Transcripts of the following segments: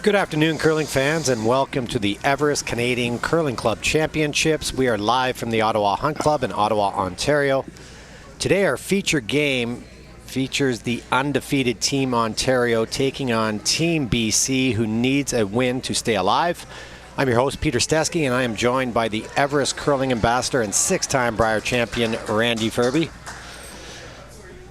Good afternoon, curling fans, and welcome to the Everest Canadian Curling Club Championships. We are live from the Ottawa Hunt Club in Ottawa, Ontario. Today, our feature game features the undefeated Team Ontario taking on Team BC, who needs a win to stay alive. I'm your host, Peter Stesky, and I am joined by the Everest Curling Ambassador and six-time Brier champion, Randy Furby.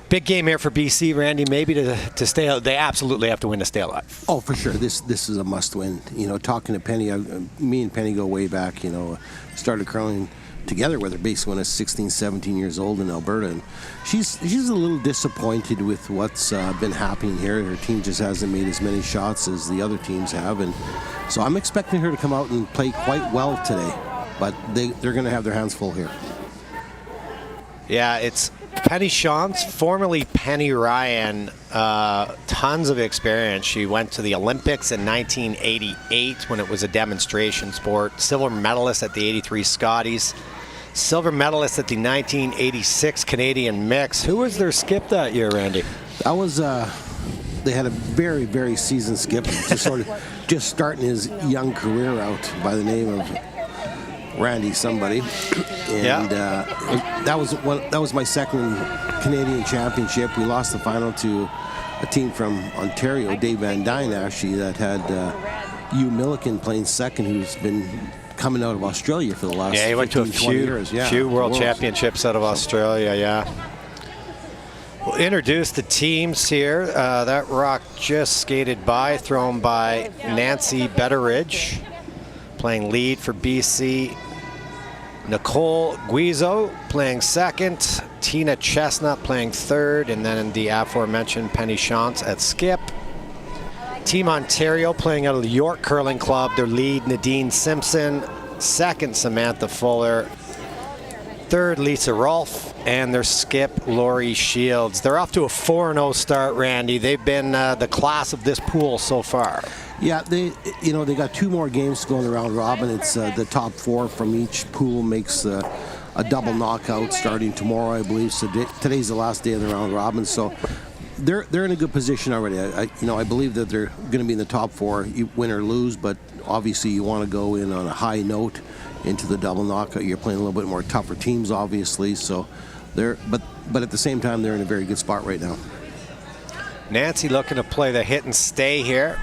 Big game here for BC, Randy, maybe to stay out. They absolutely have to win to stay alive. Oh, for sure. This is a must-win. You know, talking to Penny, me and Penny go way back. You know, started curling together with her basically when I was 16, 17 years old in Alberta. And she's a little disappointed with what's been happening here. Her team just hasn't made as many shots as the other teams have. And so I'm expecting her to come out and play quite well today. But they're going to have their hands full here. Yeah, it's Penny Shantz, formerly Penny Ryan, tons of experience. She went to the Olympics in 1988 when it was a demonstration sport. Silver medalist at the 83 Scotties. Silver medalist at the 1986 Canadian Mix. Who was their skip that year, Randy? That was, they had a very, very seasoned skip, just starting his young career out by the name of Randy somebody, and that was my second Canadian championship. We lost the final to a team from Ontario, Dave Van Dyne, actually, that had Hugh Milliken playing second, who's been coming out of Australia for the last 15, he went to a few world championships out of Australia. Yeah. We'll introduce the teams here. That rock just skated by, thrown by Nancy Betteridge, playing lead for BC. Nicole Guizzo playing second, Tina Chestnut playing third, and then the aforementioned Penny Shantz at skip. Team Ontario playing out of the York Curling Club, their lead Nadine Simpson, second Samantha Fuller, third Lisa Rolfe, and their skip Laurie Shields. They're off to a 4-0 start, Randy. They've been the class of this pool so far. Yeah, they got two more games to go in the round robin. It's the top four from each pool makes a double knockout starting tomorrow, I believe. So today's the last day of the round robin. So they're in a good position already. I believe that they're going to be in the top four, you win or lose. But obviously, you want to go in on a high note into the double knockout. You're playing a little bit more tougher teams, obviously. So but at the same time, they're in a very good spot right now. Nancy looking to play the hit and stay here.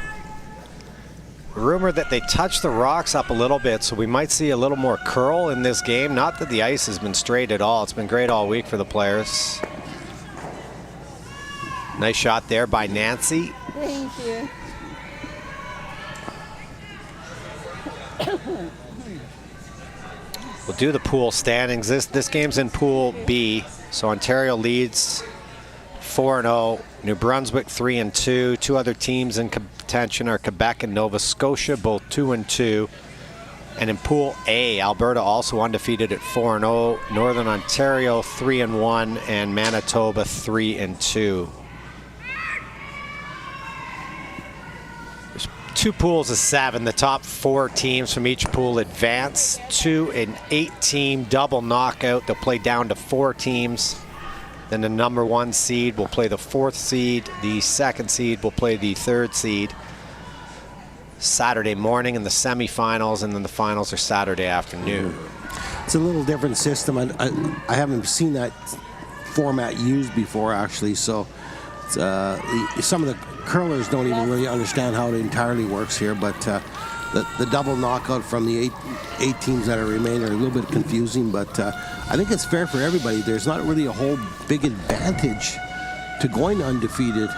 Rumor that they touched the rocks up a little bit, so we might see a little more curl in this game. Not that the ice has been straight at all. It's been great all week for the players. Nice shot there by Nancy. Thank you. We'll do the pool standings. This game's in Pool B, so Ontario leads 4-0. New Brunswick 3-2. Two other teams in contention are Quebec and Nova Scotia, both 2-2. And in Pool A, Alberta also undefeated at 4-0. Northern Ontario 3-1, and Manitoba 3-2. There's two pools of 7. The top 4 teams from each pool advance to an 8-team double knockout. They'll play down to 4 teams. Then the number 1 seed will play the 4th seed. The 2nd seed will play the 3rd seed. Saturday morning in the semifinals, and then the finals are Saturday afternoon. It's a little different system. I haven't seen that format used before, actually. So some of the curlers don't even really understand how it entirely works here. But the double knockout from the eight teams that are remaining are a little bit confusing, but I think it's fair for everybody. There's not really a whole big advantage to going undefeated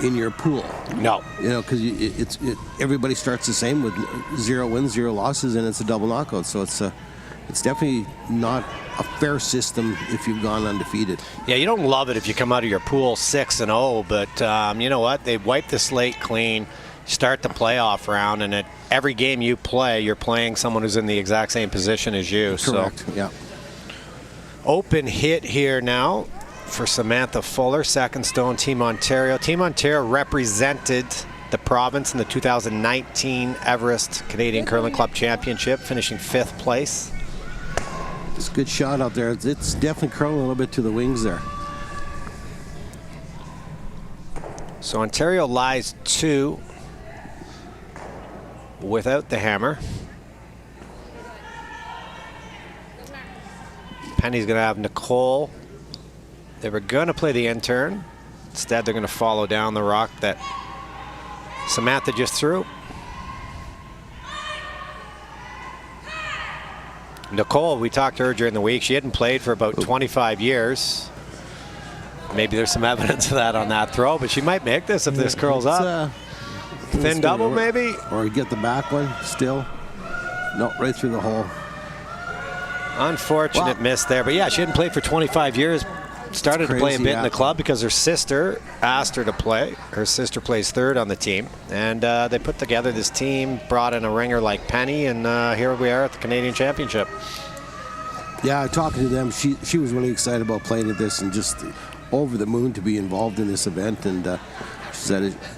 in your pool. No. You know, because everybody starts the same with 0 wins, 0 losses, and it's a double knockout. So it's definitely not a fair system if you've gone undefeated. Yeah, you don't love it if you come out of your pool 6-0, but you know what? They wipe the slate clean. Start the playoff round, and at every game you play, you're playing someone who's in the exact same position as you. Correct, so, yeah. Open hit here now for Samantha Fuller, second stone, Team Ontario. Team Ontario represented the province in the 2019 Everest Canadian Curling Club Championship, finishing 5th place. It's a good shot out there. It's definitely curling a little bit to the wings there. So Ontario lies 2. without the hammer. Penny's going to have Nicole. They were going to play the in-turn. Instead, they're going to follow down the rock that Samantha just threw. Nicole, we talked to her during the week. She hadn't played for about 25 years. Maybe there's some evidence of that on that throw, but she might make this if this curls up. Thin double, maybe? Or get the back one still. No, right through the hole. Unfortunate miss there, but yeah, she hadn't played for 25 years. Started to play a bit in the club because her sister asked her to play. Her sister plays third on the team, and they put together this team, brought in a ringer like Penny, and here we are at the Canadian Championship. Yeah, talking to them, she was really excited about playing at this and just over the moon to be involved in this event, and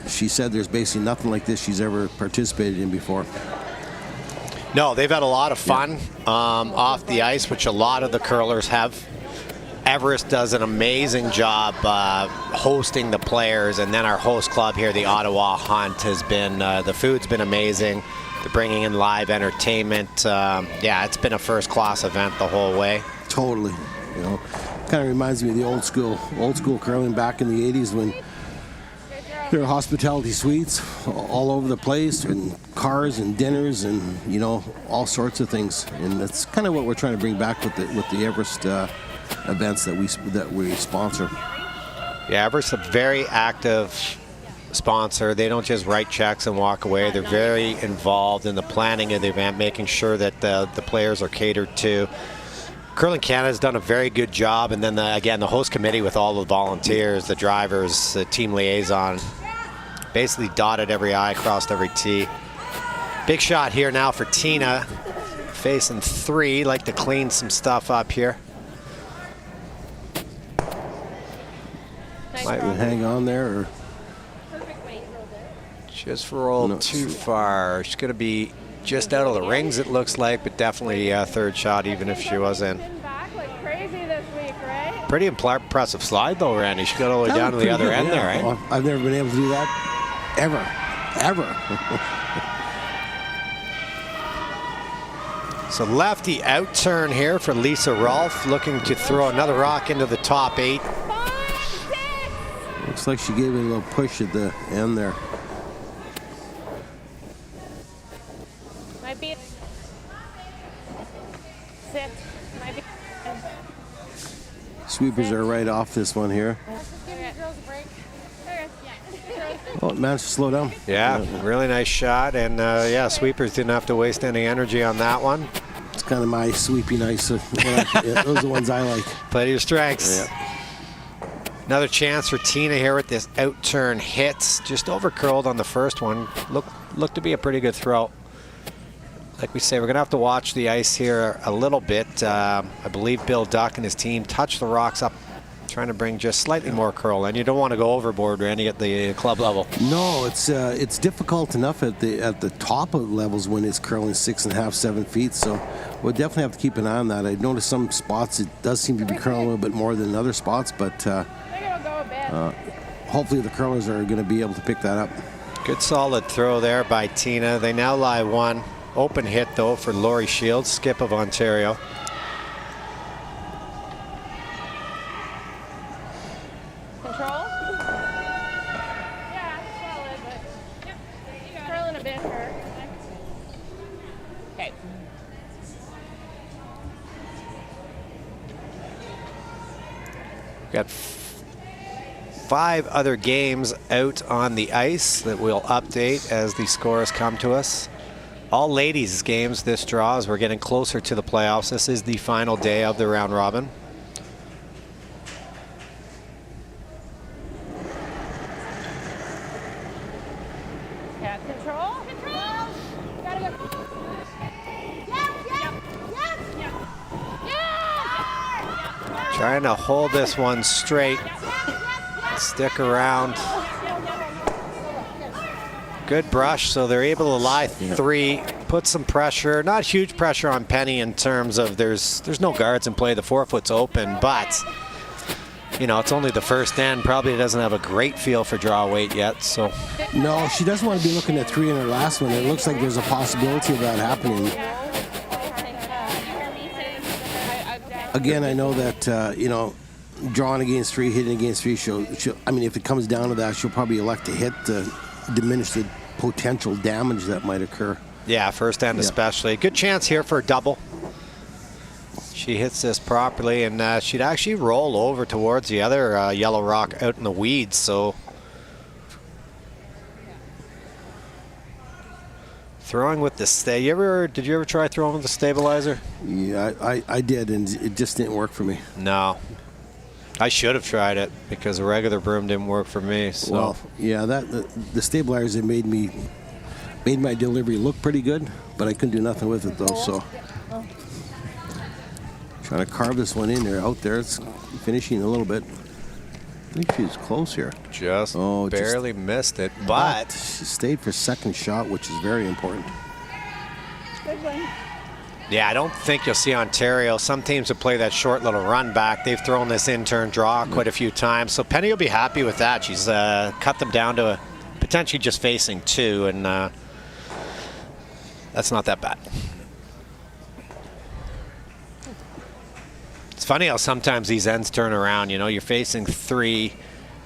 she said there's basically nothing like this she's ever participated in before. No, they've had a lot of fun off the ice, which a lot of the curlers have. Everest does an amazing job hosting the players, and then our host club here, the Ottawa Hunt, has been, the food's been amazing. They're bringing in live entertainment. Yeah, it's been a first-class event the whole way. Totally. You know, kind of reminds me of the old school curling back in the 80s when there were hospitality suites all over the place, and cars and dinners and, you know, all sorts of things. And that's kind of what we're trying to bring back with the Everest events that we sponsor. Yeah, Everest's a very active sponsor. They don't just write checks and walk away. They're very involved in the planning of the event, making sure that the players are catered to. Curling Canada has done a very good job, and then again the host committee with all the volunteers, the drivers, the team liaison, basically dotted every I, crossed every T. Big shot here now for Tina, facing three. Like to clean some stuff up here. Might hang on there, or just rolled too far. She's going to be just out of the rings, it looks like, but definitely a third shot, even if she was in. Pretty impressive slide, though, Randy. She got all the way down to the other end there, right? Well, I've never been able to do that ever. So lefty out turn here for Lisa Rolfe, looking to throw another rock into the top 8. Looks like she gave it a little push at the end there. Might be sit. Might be. Sweepers are right off this one here. Oh, it managed to slow down. Yeah, really nice shot, and yeah, sweepers didn't have to waste any energy on that one. It's kind of my sweepy nice. Those are the ones I like. Play to your strengths. Yeah. Another chance for Tina here with this out turn hit. Just over curled on the first one. Looked to be a pretty good throw. Like we say, we're going to have to watch the ice here a little bit. I believe Bill Duck and his team touch the rocks up, trying to bring just slightly more curl. And you don't want to go overboard, Randy, at the club level. No, it's difficult enough at the top of levels when it's curling 6.5, 7 feet. So we'll definitely have to keep an eye on that. I noticed some spots it does seem to be curling a little bit more than other spots, but hopefully the curlers are going to be able to pick that up. Good solid throw there by Tina. They now lie one. Open hit, though, for Laurie Shields, skip of Ontario. Control? Yeah, solid, but curling a bit hurt. Okay. Got 5 other games out on the ice that we'll update as the scores come to us. All ladies games this draw as we're getting closer to the playoffs. This is the final day of the round robin. Yeah, control. Control. Gotta go. Trying to hold this one straight. Stick around. Good brush, so they're able to lie 3, put some pressure, not huge pressure on Penny in terms of there's no guards in play, the forefoot's open, but you know, it's only the first end. Probably doesn't have a great feel for draw weight yet. So No, she doesn't want to be looking at 3 in her last one. It looks like there's a possibility of that happening. Again, I know that, you know, drawing against 3, hitting against 3, she'll, I mean, if it comes down to that, she'll probably elect to hit to diminish the potential damage that might occur. yeah, first end especially. Good chance here for a double. She hits this properly, and she'd actually roll over towards the other yellow rock out in the weeds. So throwing with the did you ever try throwing with the stabilizer? Yeah, I did, and it just didn't work for me. No. I should have tried it because a regular broom didn't work for me. So. Well, yeah, the stabilizers have made my delivery look pretty good, but I couldn't do nothing with it though. So trying to carve this one in there, out there. It's finishing a little bit. I think she's close here. Just barely missed it, but she stayed for second shot, which is very important. Good one. yeah, I don't think you'll see Ontario. Some teams will play that short little run back. They've thrown this in-turn draw quite a few times, so Penny will be happy with that. She's cut them down to potentially just facing 2, and that's not that bad. It's funny how sometimes these ends turn around. You know, you're facing 3,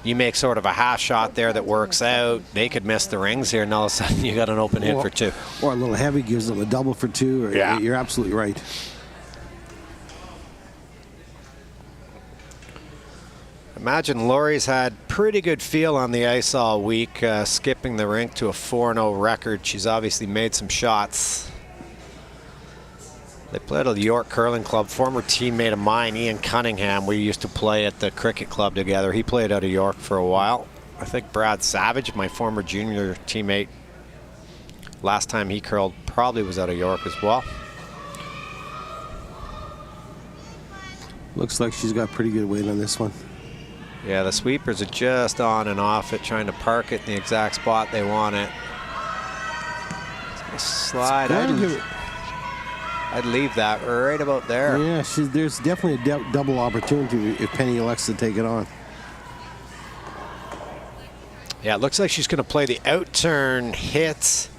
you make sort of a half shot there that works out. They could miss the rings here, and all of a sudden you got an open hit for 2. Or a little heavy gives them a double for 2. Or Yeah. You're absolutely right. Imagine Lori's had pretty good feel on the ice all week, skipping the rink to a 4-0 record. She's obviously made some shots. They played at the York Curling Club. Former teammate of mine, Ian Cunningham, we used to play at the cricket club together. He played out of York for a while. I think Brad Savage, my former junior teammate, last time he curled probably was out of York as well. Looks like she's got pretty good weight on this one. Yeah, the sweepers are just on and off it, trying to park it in the exact spot they want it. Slide. I'd leave that right about there. Yeah, there's definitely a double opportunity if Penny elects to take it on. Yeah, it looks like she's going to play the out-turn hits.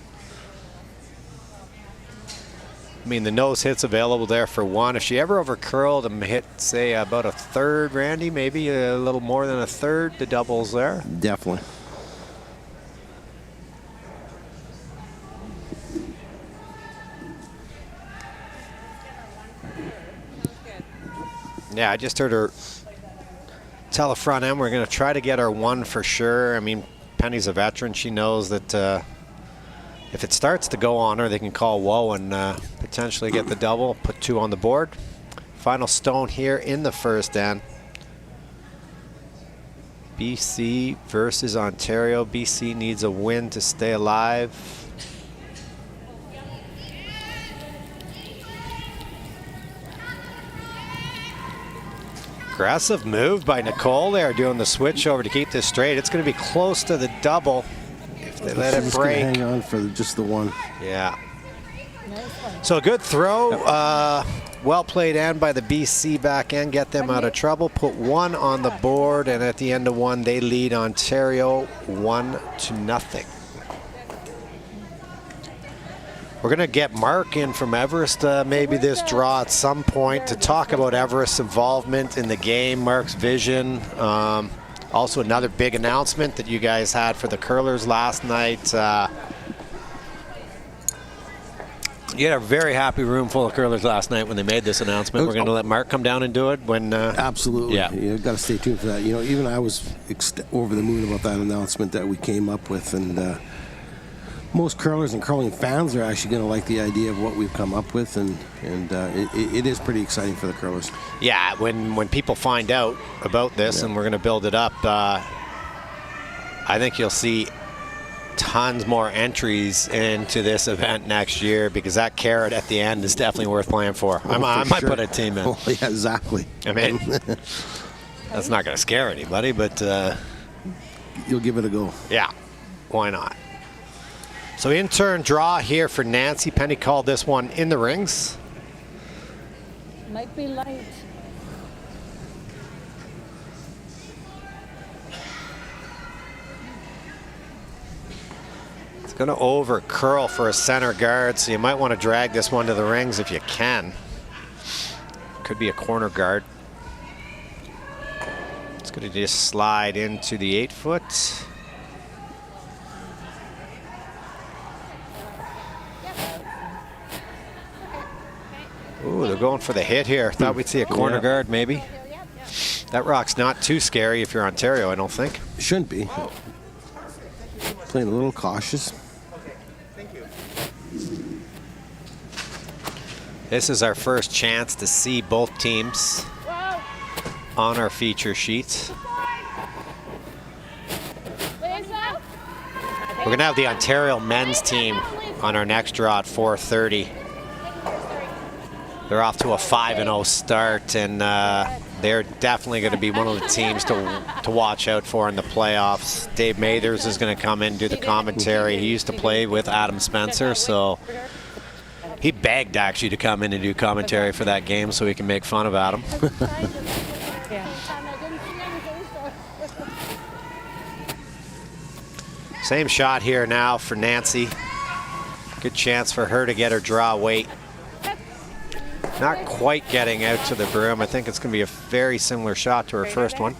I mean, the nose hit's available there for 1. If she ever over-curled and hit, say, about a third, Randy, maybe a little more than a third, the double's there. Definitely. Yeah, I just heard her tell the front end we're going to try to get our 1 for sure. I mean, Penny's a veteran. She knows that if it starts to go on her, they can call whoa and potentially get the double, put 2 on the board. Final stone here in the first end. BC versus Ontario. BC needs a win to stay alive. Aggressive move by Nicole there, doing the switch over to keep this straight. It's going to be close to the double if they let it break. Hang on for just the 1. Yeah. So a good throw. Well played end by the BC back end. Get them out of trouble. Put 1 on the board, and at the end of 1, they lead Ontario 1-0. We're going to get Mark in from Everest maybe this draw at some point to talk about Everest's involvement in the game, Mark's vision. Also another big announcement that you guys had for the curlers last night. You had a very happy room full of curlers last night when they made this announcement. We're going to let Mark come down and do it when. Absolutely. Yeah. You've got to stay tuned for that. You know, even I was over the moon about that announcement that we came up with, and most curlers and curling fans are actually going to like the idea of what we've come up with, and it is pretty exciting for the curlers. Yeah, when people find out about this, and we're going to build it up, I think you'll see tons more entries into this event next year, because that carrot at the end is definitely worth playing for. I might put a team in. Oh, yeah, exactly. I mean, that's not going to scare anybody, but you'll give it a go. Yeah, why not? So in turn draw here for Nancy. Penny called this one in the rings. Might be light. Going to over curl for a center guard, so you might want to drag this one to the rings if you can. Could be a corner guard. It's going to just slide into the 8-foot. Ooh, they're going for the hit here. Thought we'd see a corner guard, maybe. That rock's not too scary if you're Ontario, I don't think. Shouldn't be. Playing a little cautious. This is our first chance to see both teams on our feature sheet. We're going to have the Ontario men's team on our next draw at 4:30. They're off to a 5-0 start, and they're definitely going to be one of the teams to watch out for in the playoffs. Dave Mathers is going to come in and do the commentary. He used to play with Adam Spencer, so he begged actually to come in and do commentary for that game so we can make fun of Adam. Same shot here now for Nancy. Good chance for her to get her draw weight. Not quite getting out to the broom. I think it's going to be a very similar shot to her first one.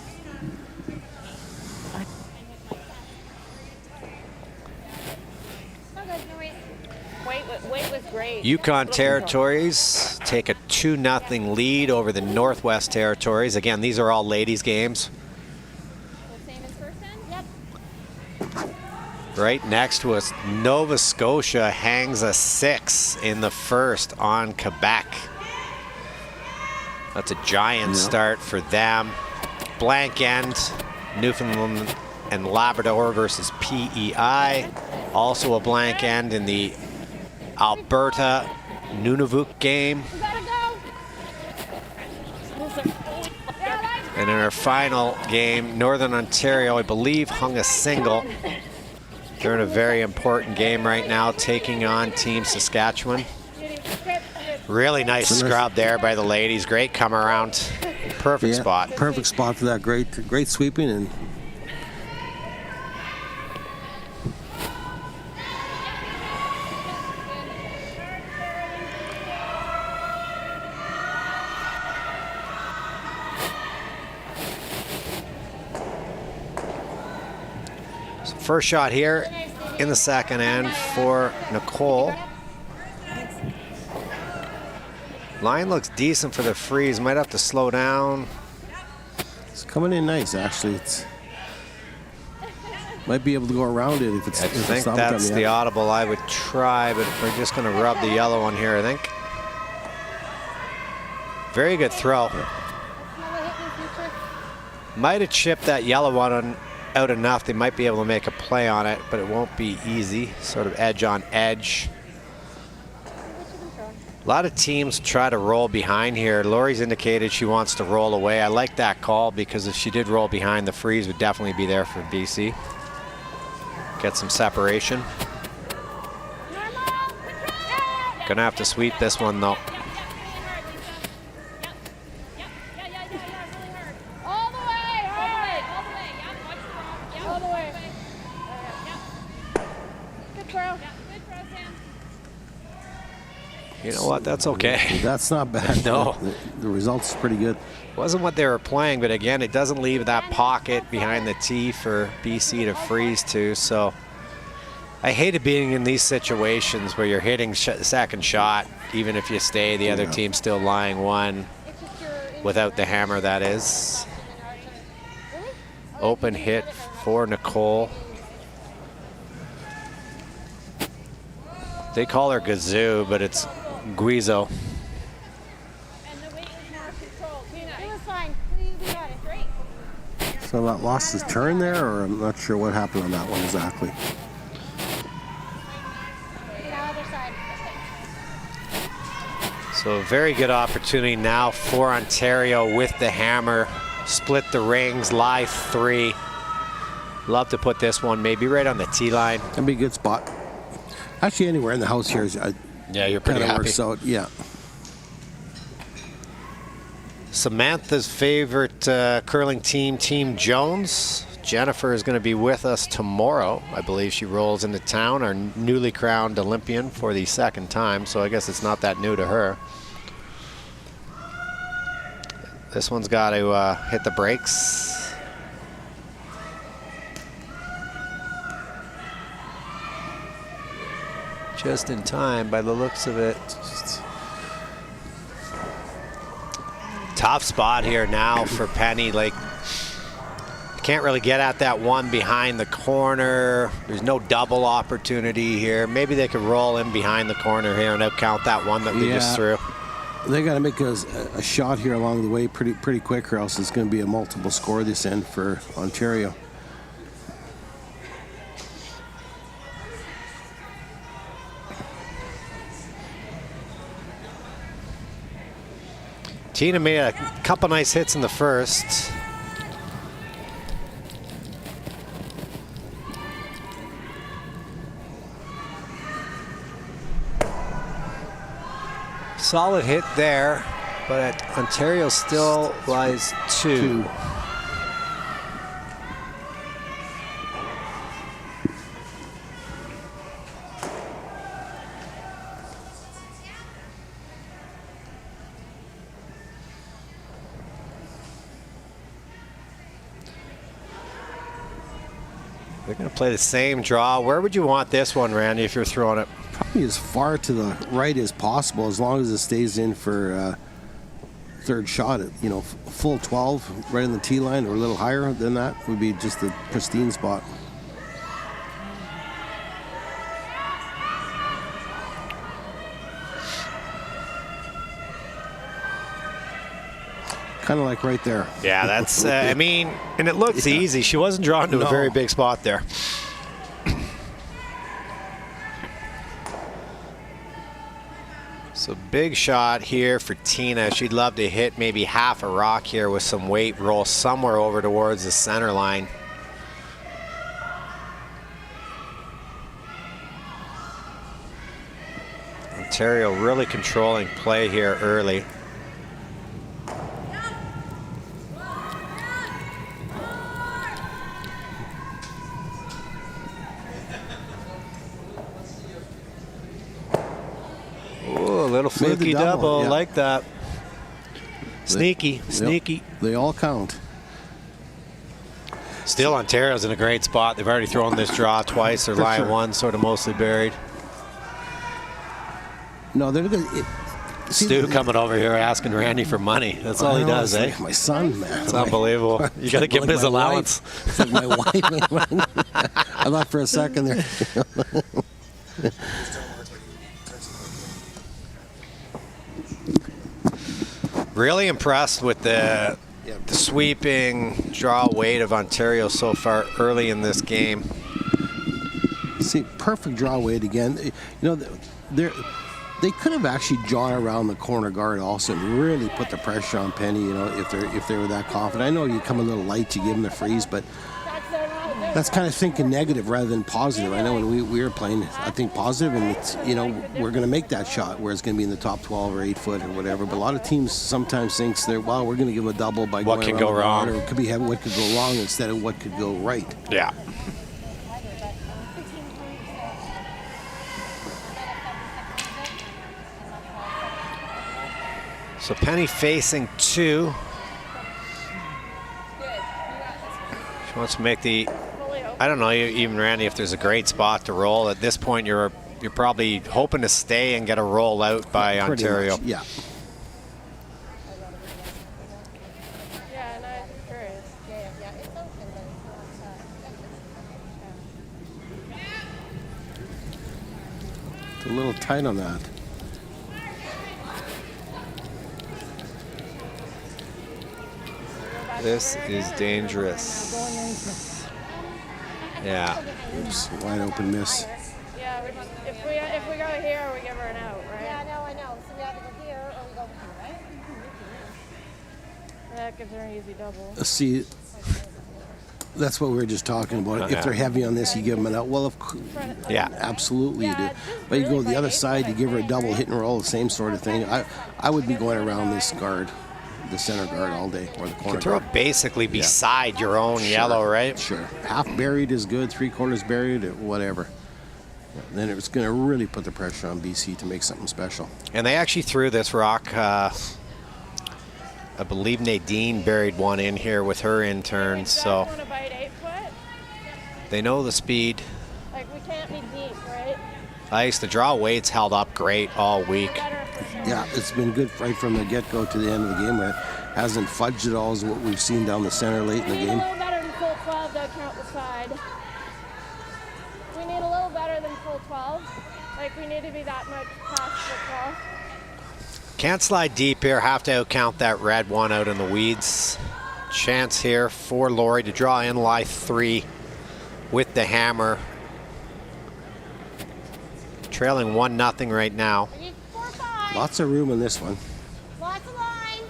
Weight was great. Yukon Territories take a 2-0 lead over the Northwest Territories. Again, these are all ladies' games. Same as first then? Yep. Right next to us, Nova Scotia hangs a 6 in the first on Quebec. That's a giant start for them. Blank end, Newfoundland and Labrador versus PEI. Also a blank end in the Alberta Nunavut game. And in our final game, Northern Ontario, I believe, hung a single. They're in a very important game right now, taking on Team Saskatchewan. Really nice scrub there by the ladies. Great come around. Perfect spot. Perfect spot for that. Great sweeping. And so first shot here in the second end for Nicole. Line looks decent for the freeze. Might have to slow down. It's coming in nice, actually. It's might be able to go around it if it's. I think that's the audible I would try, but we're just going to rub the yellow one here, I think. Very good throw. Might have chipped that yellow one out enough. They might be able to make a play on it, but it won't be easy. Sort of edge on edge. A lot of teams try to roll behind here. Lori's indicated she wants to roll away. I like that call because if she did roll behind, the freeze would definitely be there for BC. Get some separation. Gonna have to sweep this one though. You know what? That's okay. That's not bad. No. The result's pretty good. Wasn't what they were playing, but again, it doesn't leave that pocket behind the tee for BC to freeze to. So I hated being in these situations where you're hitting second shot, even if you stay, the other team's still lying one without the hammer, that is. Open hit for Nicole. They call her Gazoo, but it's Guizo. So that lost his turn there, or I'm not sure what happened on that one exactly. So a very good opportunity now for Ontario with the hammer. Split the rings, lie 3. Love to put this one maybe right on the tee line. That'd be a good spot. Actually, anywhere in the house here is. Yeah, you're pretty happy. Works out, yeah. Samantha's favorite curling team, Team Jones, Jennifer is going to be with us tomorrow. I believe she rolls into town, our newly crowned Olympian for the second time, so I guess it's not that new to her. This one's got to hit the brakes. Just in time by the looks of it. Tough spot here now for Penny. Like, can't really get at that one behind the corner. There's no double opportunity here. Maybe they could roll in behind the corner here and outcount that one that they just threw. They got to make a shot here along the way pretty quick, or else it's going to be a multiple score this end for Ontario. Tina made a couple nice hits in the first. Solid hit there, but Ontario still lies 2. They're going to play the same draw. Where would you want this one, Randy, if you're throwing it? Probably as far to the right as possible, as long as it stays in for third shot. You know, full 12 right in the tee line, or a little higher than that would be just the pristine spot. Kind of like right there. Yeah, that's, I mean, and it looks easy. She wasn't drawn to a very big spot there. So big shot here for Tina. She'd love to hit maybe half a rock here with some weight, roll somewhere over towards the center line. Ontario really controlling play here early. Little fluky double, yeah. Like that. Sneaky. They all count. Still, Ontario's in a great spot. They've already thrown this draw twice. They're lying one, sort of mostly buried. No, they're going to. Stu coming over here asking Randy for money. That's all he does, eh? Like my son, man. It's unbelievable. You got to give him his allowance. It's like my wife. I thought for a second there. Really impressed with the sweeping draw weight of Ontario so far early in this game. See, perfect draw weight again. You know, they could have actually drawn around the corner guard also and really put the pressure on Penny. You know, if they were that confident. I know you come a little light, you give them the freeze, but that's kind of thinking negative rather than positive. I know when we were playing, I think positive, and it's, you know, we're going to make that shot where it's going to be in the top 12 or 8 foot or whatever. But a lot of teams sometimes thinks we're going to give them a double by what going could go wrong, or it could be what could go wrong instead of what could go right. Yeah. So Penny facing 2. She wants to make the, I don't know, even Randy, if there's a great spot to roll. At this point, you're probably hoping to stay and get a roll out by Ontario. Much, yeah. Yeah, no, I'm curious. Yeah, it's open, but It's a little tight on that. This is dangerous. Yeah. Oops, wide open miss. yeah, if we go here, we give her an out, right? Yeah, I know. So we either go here or we go here, right? That gives her an easy double. See, that's what we were just talking about. If they're heavy on this, you give them an out. Well, Yeah. absolutely you do. But you go to the other side, you give her a double hit and roll, the same sort of thing. I would be going around this guard, the center guard all day, or the corner Throw a guard. basically beside your own yellow, right? Sure. Half buried is good, 3/4 buried, whatever. Then it's going to really put the pressure on BC to make something special. And they actually threw this rock. I believe Nadine buried one in here with her intern, so Want to bite 8 foot? they know the speed. Like we can't be deep, right? Ice, the draw weight's held up great all week. Better for sure. Yeah, it's been good right from the get-go to the end of the game. It hasn't fudged at all as what we've seen down the center late in the We need a game. little better than full 12 to count the side. We need a little better than full 12. Like we need to be that much past full 12. Can't slide deep here, have to count that red one out in the weeds. Chance here for Lori to draw in lie 3 with the hammer. Trailing 1-0 right now. We need 4 or 5. Lots of room in this one. Lots of line.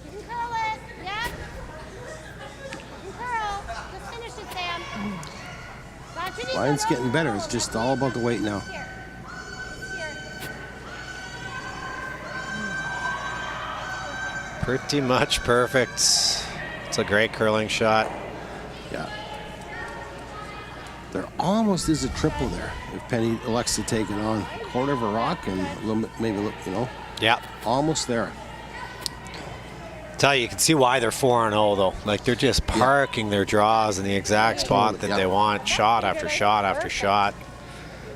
You can curl it. Yep. You can curl. Just finish it, Sam. Got your knees Line's up. getting better. It's just all about the weight now. Here. Here. Pretty much perfect. It's a great curling shot. Yeah. There almost is a triple there if Penny elects to take it on. Quarter of a rock and a little bit, maybe, you know, Yeah. almost there. Tell you can see why they're 4-0 though. Like they're just parking their draws in the exact spot that they want, shot after shot after shot.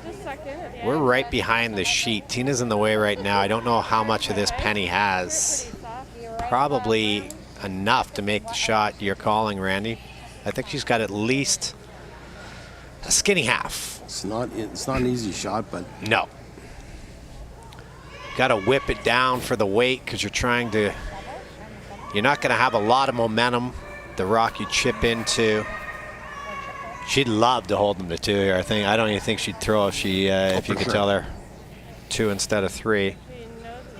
Just sucked in at the We're end. right behind the sheet. Tina's in the way right now. I don't know how much of this Penny has. Pretty soft. Probably enough to make the shot you're calling, Randy. I think she's got at least a skinny half. It's not an easy shot, but No. Got to whip it down for the weight because you're not going to have a lot of momentum. The rock you chip into. She'd love to hold them to 2 here. I don't even think she'd throw if you could sure. tell her 2 instead of 3. She knows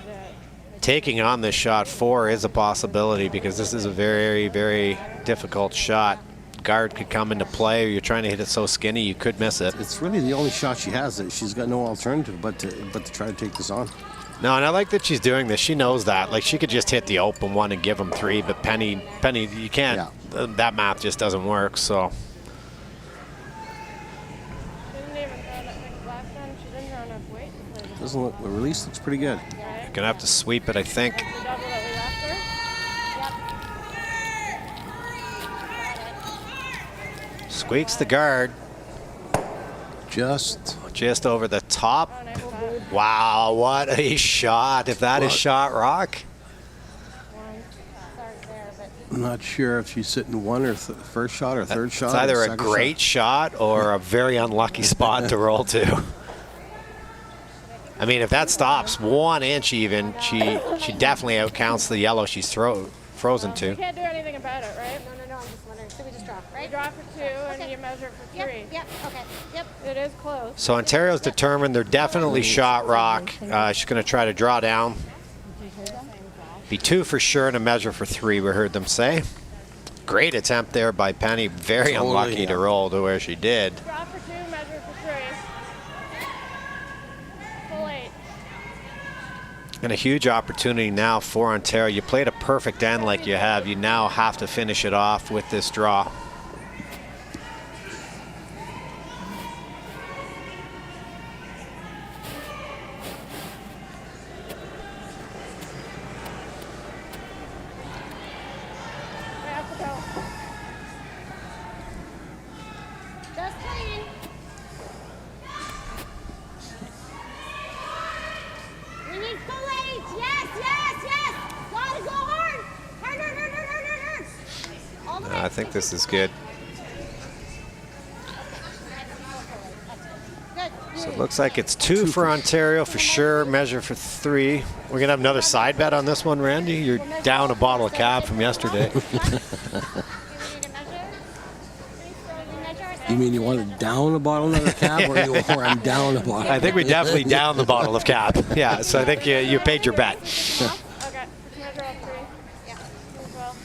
that. Taking on this shot 4 is a possibility because this is a very, very difficult shot. Guard could come into play, or you're trying to hit it so skinny you could miss it. it's really the only shot she has. She's got no alternative but to try to take this on. No, and I like that she's doing this. She knows that. Like she could just hit the open one and give them 3, but Penny, you can't. That math just doesn't work. So She didn't even throw that big last time. She didn't throw enough weight to play this. Doesn't look, the release looks pretty good. Right? gonna have to sweep it, I think. The double that we left her. Squeaks the guard Just over the top. Oh, nice shot. Wow, what a shot! If that is shot rock. One. Start there, but I'm not sure if she's sitting one or first shot or third shot. It's or either a second great shot or a very unlucky spot to roll to. I mean, if that stops 1 inch even, she definitely outcounts the yellow she's frozen You to. can't do anything about it, right? no, I'm just wondering. So we just draw, You right? draw for 2 and Okay. you measure for 3. Yep, okay, yep. It is close. So Ontario's determined they're definitely shot rock. She's going to try to draw down. Be 2 for sure and a measure for 3, we heard them say. Great attempt there by Penny. Very Totally, unlucky to yeah. roll to where she did. Draw for 2, measure for 3. Full 8. And a huge opportunity now for Ontario. You played a perfect end like you have. You now have to finish it off with this draw. I have to go. Just clean. We need full 8. Yes, yes, yes. Gotta go hard. Hard. All the way. I think this is good. Good. So it looks like it's 2 for Ontario for sure, measure for 3. We're going to have another side bet on this one, Randy. You're down a bottle of cab from yesterday. Do we need to measure? Do we measure ourselves? You mean you want to down a bottle of the cab or I'm down a bottle? I think we definitely downed the bottle of cab. Yeah, so I think you paid your bet. Okay. Just measure all 3. Yeah. As well.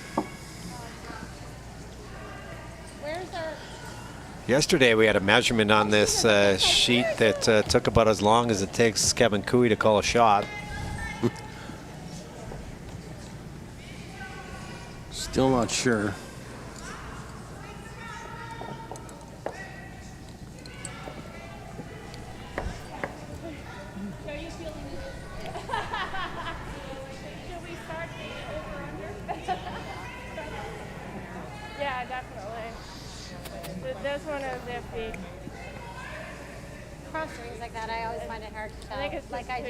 Where's our... Yesterday we had a measurement on this sheet that took about as long as it takes Kevin Cooey to call a shot. Still not sure. Yeah, definitely. This one is iffy. Cross strings like that, I always find it hard to tell. I think it's like too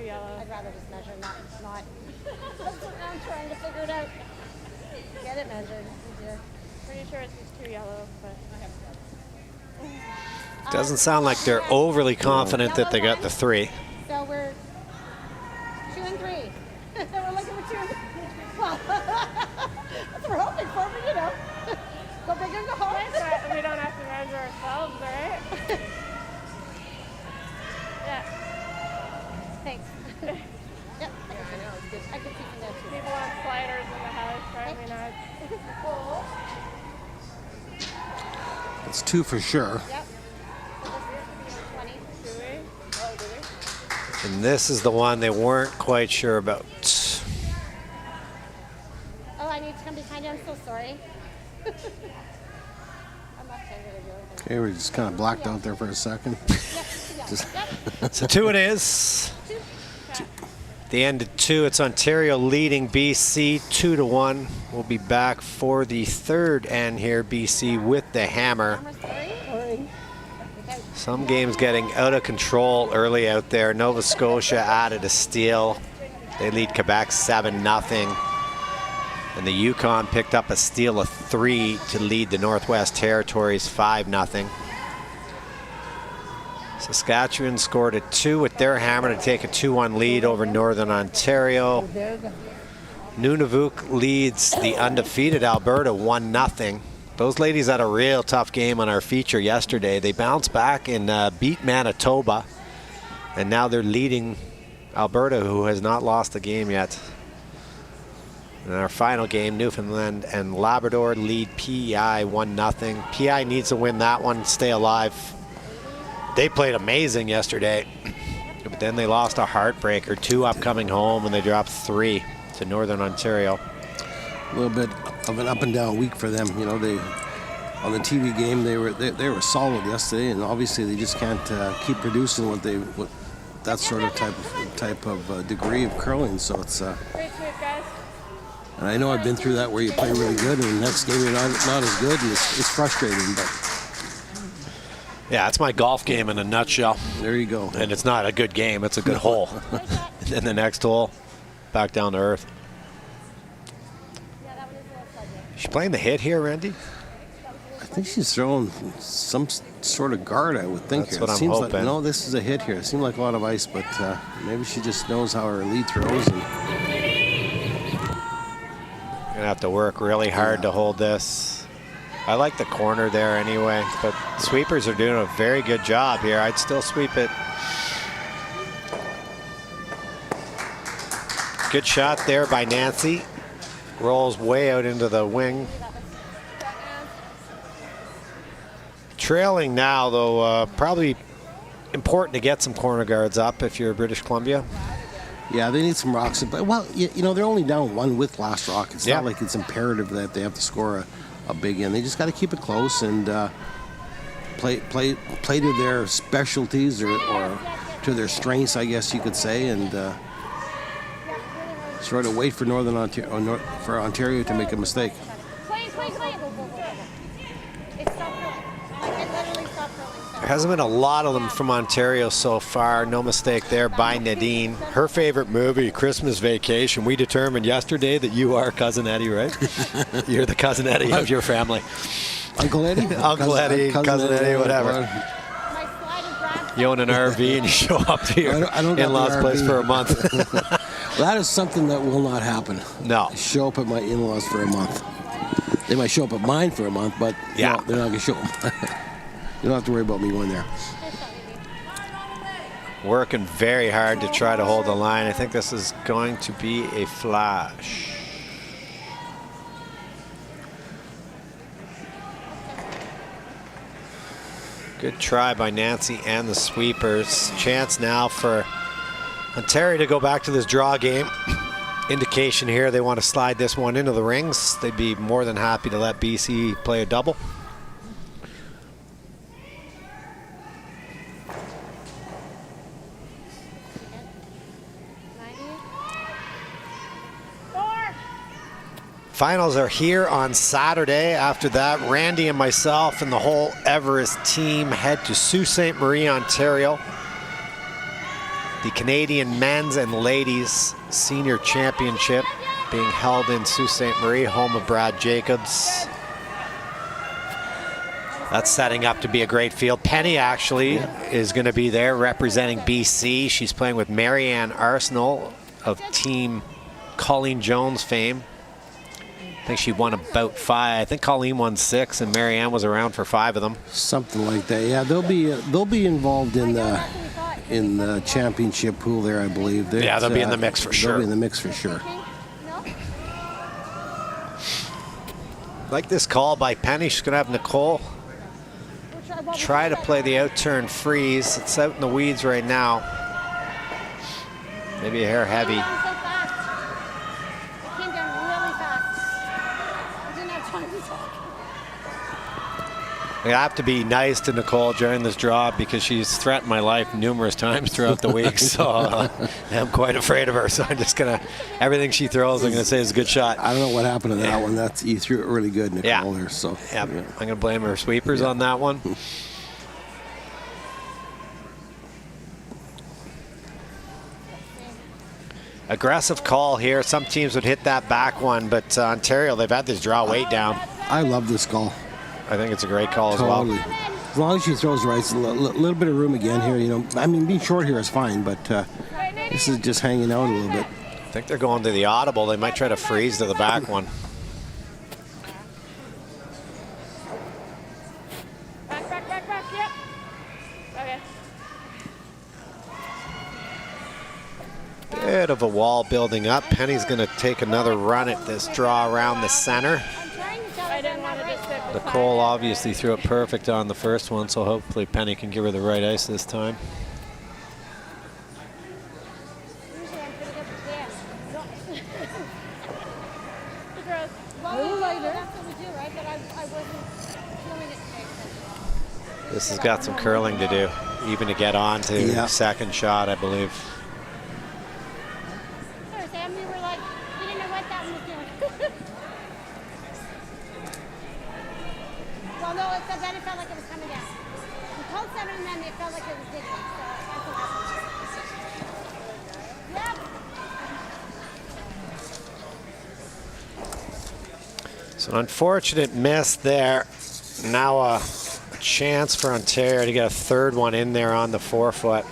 yellow. I'd rather just measure, not. That's what I'm trying to figure it out. Get it measured. Easier. Pretty sure it's just too yellow, but Doesn't sound like they're overly confident that they got the 3. So we're 2 and 3. We're looking for 2 and 3. Well, that's what we're hoping for, but you know. Go big or go home. we don't have to measure ourselves, right? Yeah. Thanks. Yep. I could see from that too. People want sliders in the house, probably not. It's 2 for sure. Yep. So this is 20. Do we? Oh, do we? And this is the one they weren't quite sure about. Oh, I need to come behind you. I'm so sorry. I'm left-handed. Okay, we just kind of blacked out there for a second. So 2 it is. The end of 2, it's Ontario leading BC 2-1. We'll be back for the 3rd end here, BC with the hammer. Some games getting out of control early out there. Nova Scotia added a steal. They lead Quebec 7-0. And the Yukon picked up a steal of 3 to lead the Northwest Territories 5-0. Saskatchewan scored a 2 with their hammer to take a 2-1 lead over Northern Ontario. Nunavut leads the undefeated Alberta 1-0. Those ladies had a real tough game on our feature yesterday. They bounced back and beat Manitoba. And now they're leading Alberta, who has not lost a game yet. In our final game, Newfoundland and Labrador lead PEI 1-0. PEI needs to win that one, stay alive. They played amazing yesterday, but then they lost a heartbreaker, 2 up coming home, and they dropped 3 to Northern Ontario. A little bit of an up and down week for them. You know, they on the TV game they were solid yesterday, and obviously they just can't keep producing what that sort of type of degree of curling. So it's. Great sweep, guys. And I know I've been through that where you play really good, and the next game you're not as good, and it's frustrating, but. Yeah, it's my golf game in a nutshell. There you go. And it's not a good game, it's a good hole. And then the next hole, back down to earth. She's playing the hit here, Randy? I think she's throwing some sort of guard, I would think. That's here. what It I'm seems hoping. Like, no, this is a hit here. It seemed like a lot of ice, but maybe she just knows how her lead throws. And Gonna have to work really hard to hold this. I like the corner there anyway, but sweepers are doing a very good job here. I'd still sweep it. Good shot there by Nancy. Rolls way out into the wing. Trailing now, though, probably important to get some corner guards up if you're British Columbia. yeah, they need some rocks. But well, you know, they're only down 1 with last rock. It's Yeah. not like it's imperative that they have to score a big end. They just got to keep it close and play to their specialties or to their strengths, I guess you could say, and sort of wait for Northern Ontario for Ontario to make a mistake. Play. It stopped curling. It literally stopped curling. There hasn't been a lot of them from Ontario so far. No mistake there by Nadine. Her favorite movie, Christmas Vacation. We determined yesterday that you are Cousin Eddie, right? You're the Cousin Eddie of your family. Uncle Eddie? Uncle Eddie, Cousin Eddie, whatever. My slide is wrapped. You own an RV and you show up to your I don't got in-laws the place RV. for a month. That is something that will not happen. No. Show up at my in-laws for a month. They might show up at mine for a month, but Yeah. no, they're not going to show them. You don't have to worry about me going there. Working very hard to try to hold the line. I think this is going to be a flash. Good try by Nancy and the sweepers. Chance now for Ontario to go back to this draw game. indication here they want to slide this one into the rings. They'd be more than happy to let BC play a double. Finals are here on Saturday. After that, Randy and myself and the whole Everest team head to Sault Ste. Marie, Ontario. The Canadian men's and ladies senior championship being held in Sault Ste. Marie, home of Brad Jacobs. That's setting up to be a great field. Penny actually is going to be there representing BC. She's playing with Marianne Arsenal of Team Colleen Jones fame. I think she won about 5. I think Colleen won 6, and Marianne was around for 5 of them. Something like that. Yeah, they'll be involved in the championship pool there, I believe. Yeah, they'll be in the mix for sure. They'll be in the mix for sure. Like this call by Penny. She's going to have Nicole try to play the out-turn freeze. It's out in the weeds right now. Maybe a hair heavy. I have to be nice to Nicole during this draw because she's threatened my life numerous times throughout the week. So I'm quite afraid of her. So I'm just going to, everything she throws, I'm going to say is a good shot. I don't know what happened to that one. You threw it really good, Nicole. There, so, yeah. I'm going to blame her sweepers on that one. Aggressive call here. Some teams would hit that back one, but Ontario, they've had this draw weight down. I love this call. I think it's a great call totally. as well. As long as she throws right, it's a little bit of room again here. You know, I mean, being short here is fine, but this is just hanging out a little bit. I think they're going to the audible. They might try to freeze to the back one. Back, yep. Okay. Bit of a wall building up. Penny's going to take another run at this draw around the center. I didn't want to just sit with Nicole obviously threw it perfect on the first one, so hopefully Penny can give her the right ice this time. This has got some curling to do, even to get on to second shot, I believe. Sam, we were like, we didn't know what that one was doing. Well, no, then it felt like it was coming down. We told 7 and then it felt like it was digging. So that's what happened. Yep. So an unfortunate miss there. Now a chance for Ontario to get a third one in there on the 4-foot.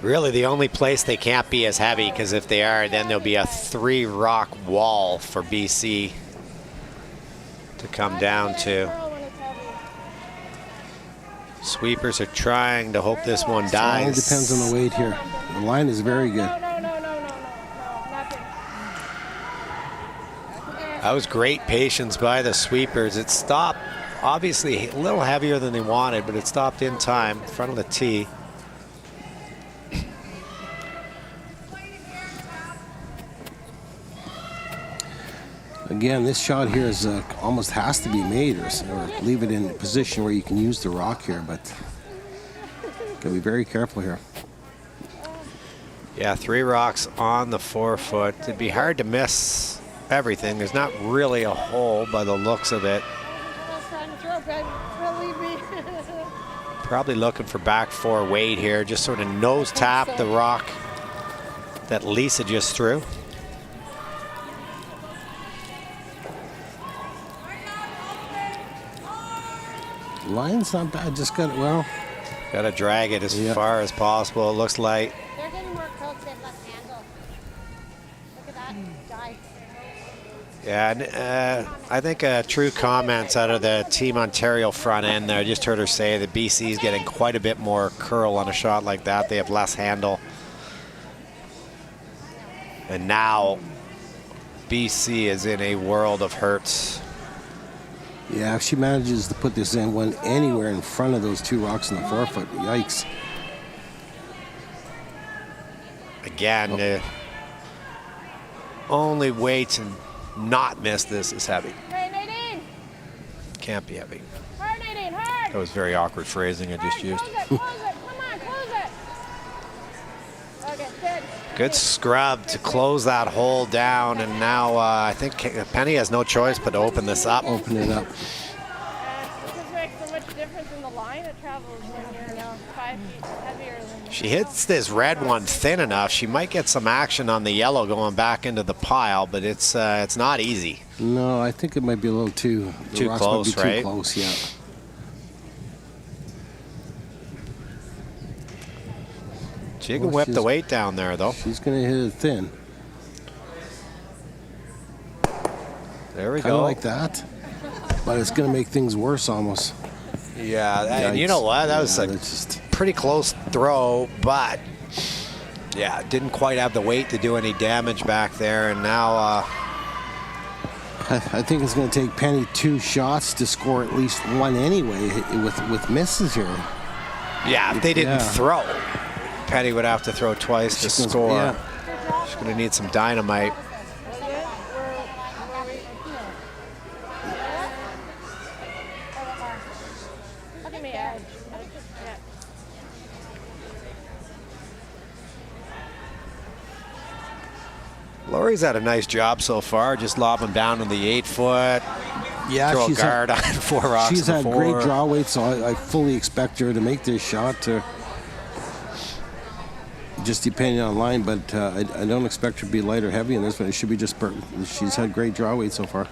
Really the only place they can't be as heavy, because if they are, then there'll be a 3-rock wall for BC to come down to. Sweepers are trying to hope this one dies. It all depends on the weight here. The line is very good. That was great patience by the sweepers. It stopped, obviously a little heavier than they wanted, but it stopped in time in front of the tee. Again, this shot here is almost has to be made, or leave it in a position where you can use the rock here, but gotta be very careful here. Yeah, 3 rocks on the 4-foot. It'd be hard to miss everything. There's not really a hole by the looks of it. Probably looking for back 4 weight here. Just sort of nose tap the rock that Lisa just threw. Line's not bad. Just got to drag it as far as possible. It looks like. They're getting more curled to less handle. Look at that dive. Yeah, and, I think true comments out of the Team Ontario front end there. I just heard her say that BC is getting quite a bit more curl on a shot like that. They have less handle. And now BC is in a world of hurts. Yeah, if she manages to put this in one anywhere in front of those 2 rocks in the 4-foot, yikes. Again, the only way to not miss this is heavy. Hey, Nadine. Can't be heavy. Hard, Nadine, hard. That was very awkward phrasing I just used. Close it, close it. Come on, close it. Okay, good. Good scrub to close that hole down, and now I think Penny has no choice but to open this up. Open it up. This just makes so much difference in the line it travels when you're 5 feet heavier than She hits this red one thin enough. She might get some action on the yellow going back into the pile, but it's not easy. No, I think it might be a little too rocks close, might be right? Too close, yeah. She can whip the weight down there, though. She's going to hit it thin. There we Kind of go. like that. But it's going to make things worse almost. Yeah, and you know what? That was a pretty close throw, but yeah, didn't quite have the weight to do any damage back there. And now I think it's going to take Penny 2 shots to score at least one anyway with misses here. yeah, if they didn't throw, Penny would have to throw twice to score. Yeah. She's going to need some dynamite. Look at me, edge. Yeah. Lori's had a nice job so far, just lobbing down in the 8-foot. Yeah, throw a she's guard on 4 rocks. She's had before. great draw weight, so I fully expect her to make this shot. Just depending on line, but I don't expect her to be light or heavy in this one. It should be just. She's had great draw weight so far.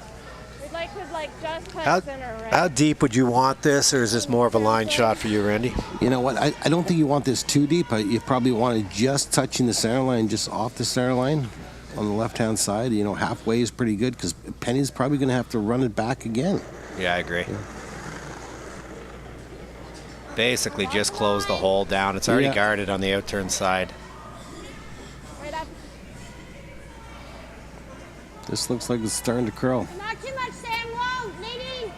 How deep would you want this, or is this more of a line shot for you, Randy? You know what? I don't think you want this too deep. You probably want it just touching the center line, just off the center line on the left-hand side. You know, halfway is pretty good because Penny's probably going to have to run it back again. Yeah, I agree. Yeah. Basically just close the hole down. It's already guarded on the outturn side. This looks like it's starting to curl. Not too much, Sam. Whoa, Nadine.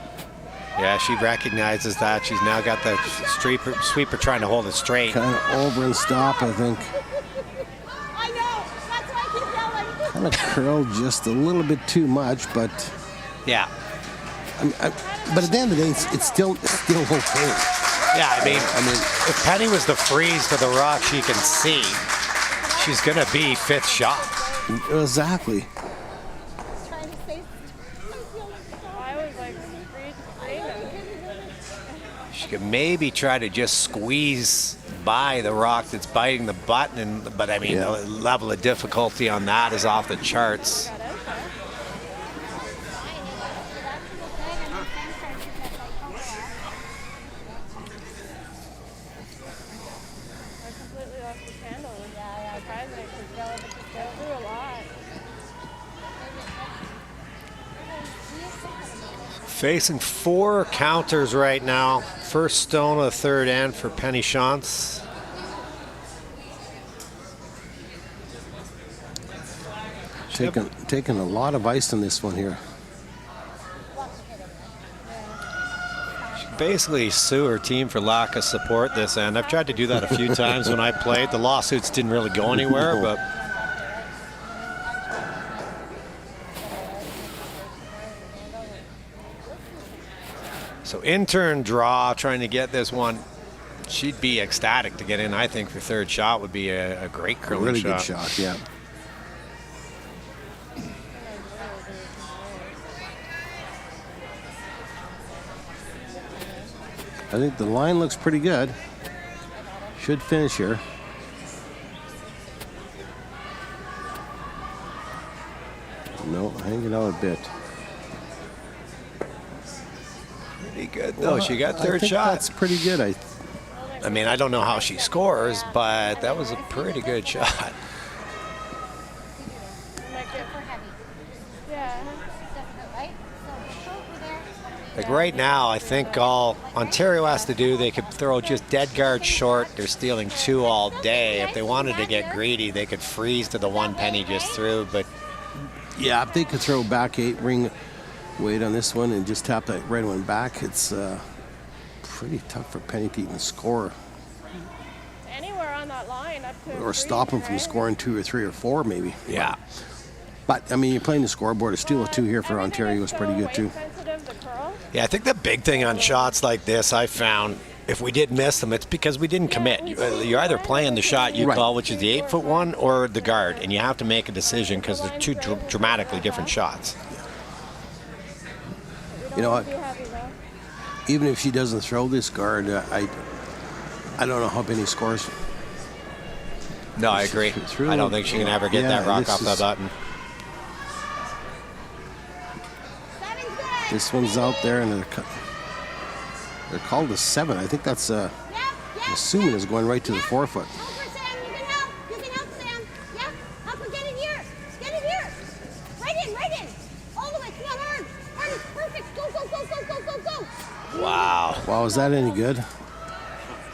Yeah, she recognizes that. She's now got the sweeper trying to hold it straight. Kind of over and stop, I think. I know. That's why I keep yelling. Kind of curled just a little bit too much, but yeah. But at the end of the day, it's still okay. Yeah, I mean, if Penny was to freeze to the rock she can see, she's going to be 5th shot. Exactly. She could maybe try to just squeeze by the rock that's biting the button, but I mean, the level of difficulty on that is off the charts. Facing 4 counters right now. First stone of the 3rd end for Penny Shantz. Taking a lot of ice on this one here. She basically sue her team for lack of support this end. I've tried to do that a few times when I played. The lawsuits didn't really go anywhere, but so in-turn draw, trying to get this one. She'd be ecstatic to get in. I think for 3rd shot would be a great curling really shot. Good shot, yeah. I think the line looks pretty good. Should finish here. No, hanging out a bit. Pretty good. No, she got 3rd shot. That's pretty good. I mean, I don't know how she scores, but that was a pretty good shot. Like right now, I think all Ontario has to do, they could throw just dead guard short. They're stealing 2 all day. If they wanted to get greedy, they could freeze to the 1 Penny just threw. But yeah, if they could throw back 8 ring weight on this one and just tap that red one back, it's pretty tough for Penny to even score. Anywhere around that line up to or stop them from scoring 2 or 3 or 4 maybe. Yeah. But I mean, you're playing the scoreboard. A steal of 2 here for Ontario is pretty good too. Yeah, I think the big thing on shots like this, I found, if we did miss them, it's because we didn't commit. You're either playing the shot you call, which is the 8-foot one, or the guard, and you have to make a decision because they're two dramatically different shots. You know what? Even if she doesn't throw this guard, I don't know how many scores. No, I agree. I don't think she can ever get that rock off the button. This one's out there, and they're called a 7. I think that's, I'm assuming is going right to the 4-foot. Help her, Sam. You can help. You can help, Sam. Yeah, help her. Get it here. Get it here. Right in. All the way. Come on, Arn. Arn is perfect. Go. Wow, is that any good?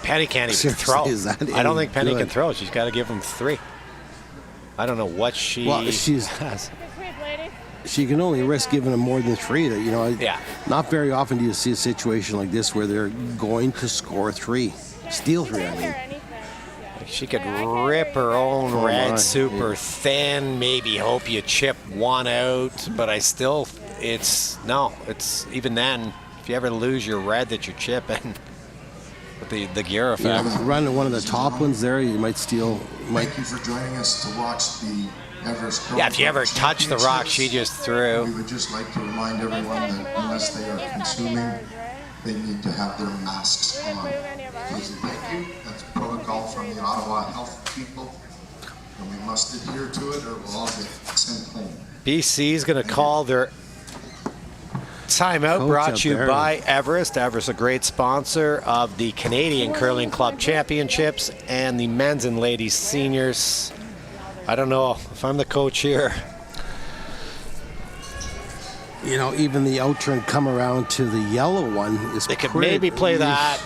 Penny can't even throw. I don't think Penny can throw. She's got to give him 3. I don't know what she has. She can only risk giving them more than 3. That, you know, not very often do you see a situation like this where they're going to score 3, steal 3. I mean, she could rip her own red super thin. Maybe hope you chip 1 out, but it's even then. If you ever lose your red that you're chipping, with the gear effect. Running one of the top ones there, you might steal. Thank you for joining us to watch the Everest. Yeah, if you ever touch the rock she just threw. We would just like to remind everyone that unless they are consuming, they need to have their masks on. Please and thank you. That's protocol from the Ottawa health people, and we must adhere to it or we'll all get sent home. BC is going to call their timeout, brought to you by Everest. Everest, a great sponsor of the Canadian Curling Club Championships and the men's and ladies seniors. I don't know if I'm the coach here. You know, even the out-turn come around to the yellow one is They could maybe play that.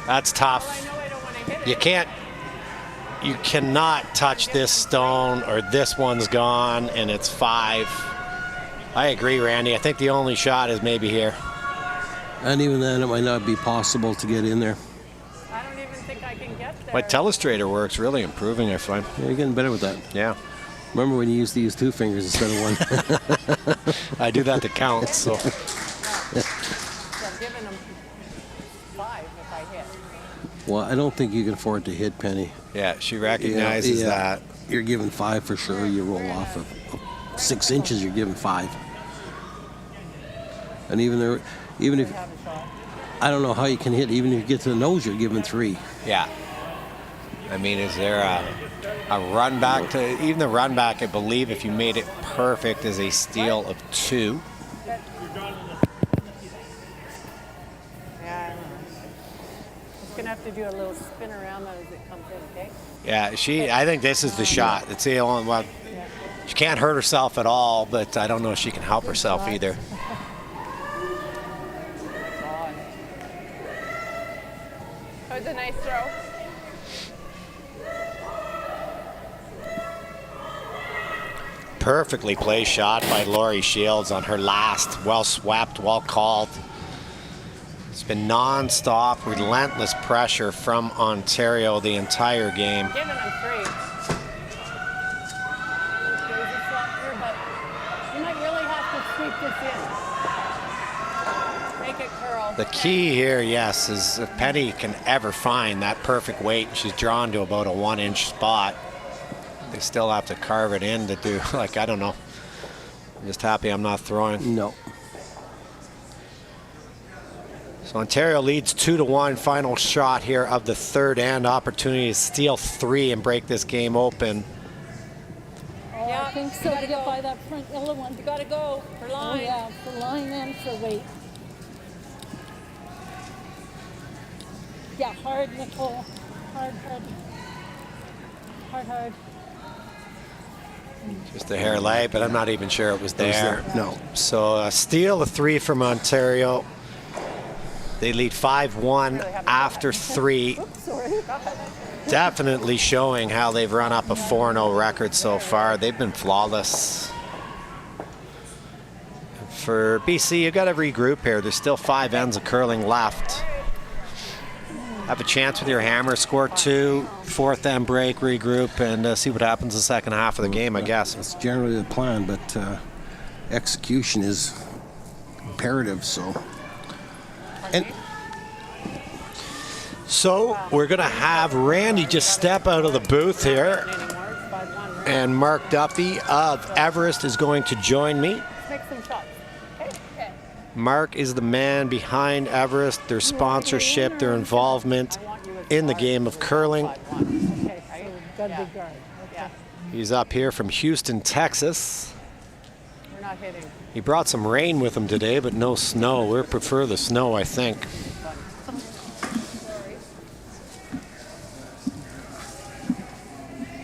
That's tough. You cannot touch this stone or this one's gone and it's 5. I agree, Randy. I think the only shot is maybe here. And even then, it might not be possible to get in there. I don't even think I can get there. My telestrator work's really improving, I find. Yeah, you're getting better with that. Yeah. Remember when you used to use 2 fingers instead of 1? I do that to count, so. I'm giving them 5 if I hit. Well, I don't think you can afford to hit Penny. Yeah, she recognizes that. You're giving 5 for sure. You roll off of 6 inches, you're giving 5. And even if I don't know how you can hit, even if you get to the nose, you're giving 3. Yeah. I mean, is there a run back to even the run back? I believe if you made it perfect, is a steal of 2. Yeah, I don't know. Just gonna have to do a little spin around that as it comes in, okay? Yeah, I think this is the shot. It's the only one. She can't hurt herself at all, but I don't know if she can help herself either. That was a nice throw. Perfectly placed shot by Laurie Shields on her last. Well swept, well called. It's been non-stop, relentless pressure from Ontario the entire game. Giving them 3. You might really have to sweep this in. Make it curl. The key here, yes, is if Penny can ever find that perfect weight, she's drawn to about a 1-inch spot. They still have to carve it in to do, like, I don't know. I'm just happy I'm not throwing. No. So Ontario leads 2-1. Final shot here of the third end. Opportunity to steal 3 and break this game open. Yeah, I think so. To get by that front yellow one. You gotta go for line. Oh, yeah, for line and for weight. Yeah, hard, Nicole. Hard. Hard. Just a hair light, but I'm not even sure it was there. No. So a steal of 3 from Ontario. They lead 5-1 after 3. Oops, sorry. Definitely showing how they've run up a 4-0 record so far. They've been flawless. For BC, you got to regroup here. There's still 5 ends of curling left. have a chance with your hammer, score 2, fourth then break, regroup, and see what happens the second half of the game, I guess. That's generally the plan, but execution is imperative. So we're going to have Randy just step out of the booth here, and Mark Duffy of Everest is going to join me. Make some shots. Okay. Mark is the man behind Everest, their sponsorship, their involvement in the game of curling. Okay. Got a big guard. Okay. He's up here from Houston, Texas. We're not hitting. He brought some rain with him today, but no snow. We prefer the snow, I think.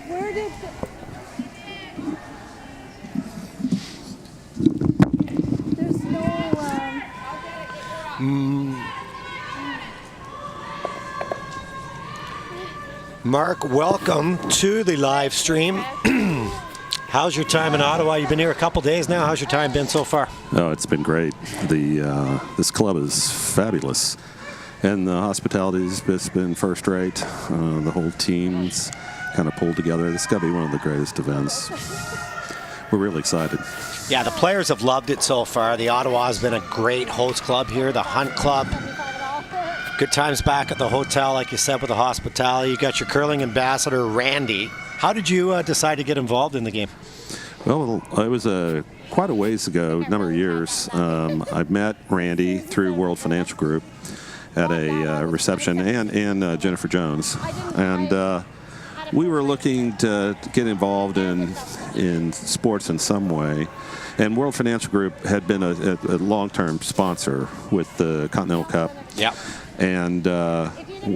Where did there's no Mark, welcome to the live stream. How's your time in Ottawa? You've been here a couple days now. How's your time been so far? Oh, it's been great. This club is fabulous, and the hospitality's been first rate. The whole team's kind of pulled together. This has got to be one of the greatest events. We're really excited. Yeah, the players have loved it so far. The Ottawa has been a great host club here. The Hunt Club. Good times back at the hotel, like you said, with the hospitality. You got your curling ambassador, Randy. How did you decide to get involved in the game? Well, it was quite a ways ago, a number of years. I met Randy through World Financial Group at a reception, and Jennifer Jones. And we were looking to get involved in sports in some way. And World Financial Group had been a long-term sponsor with the Continental Cup. Yeah. And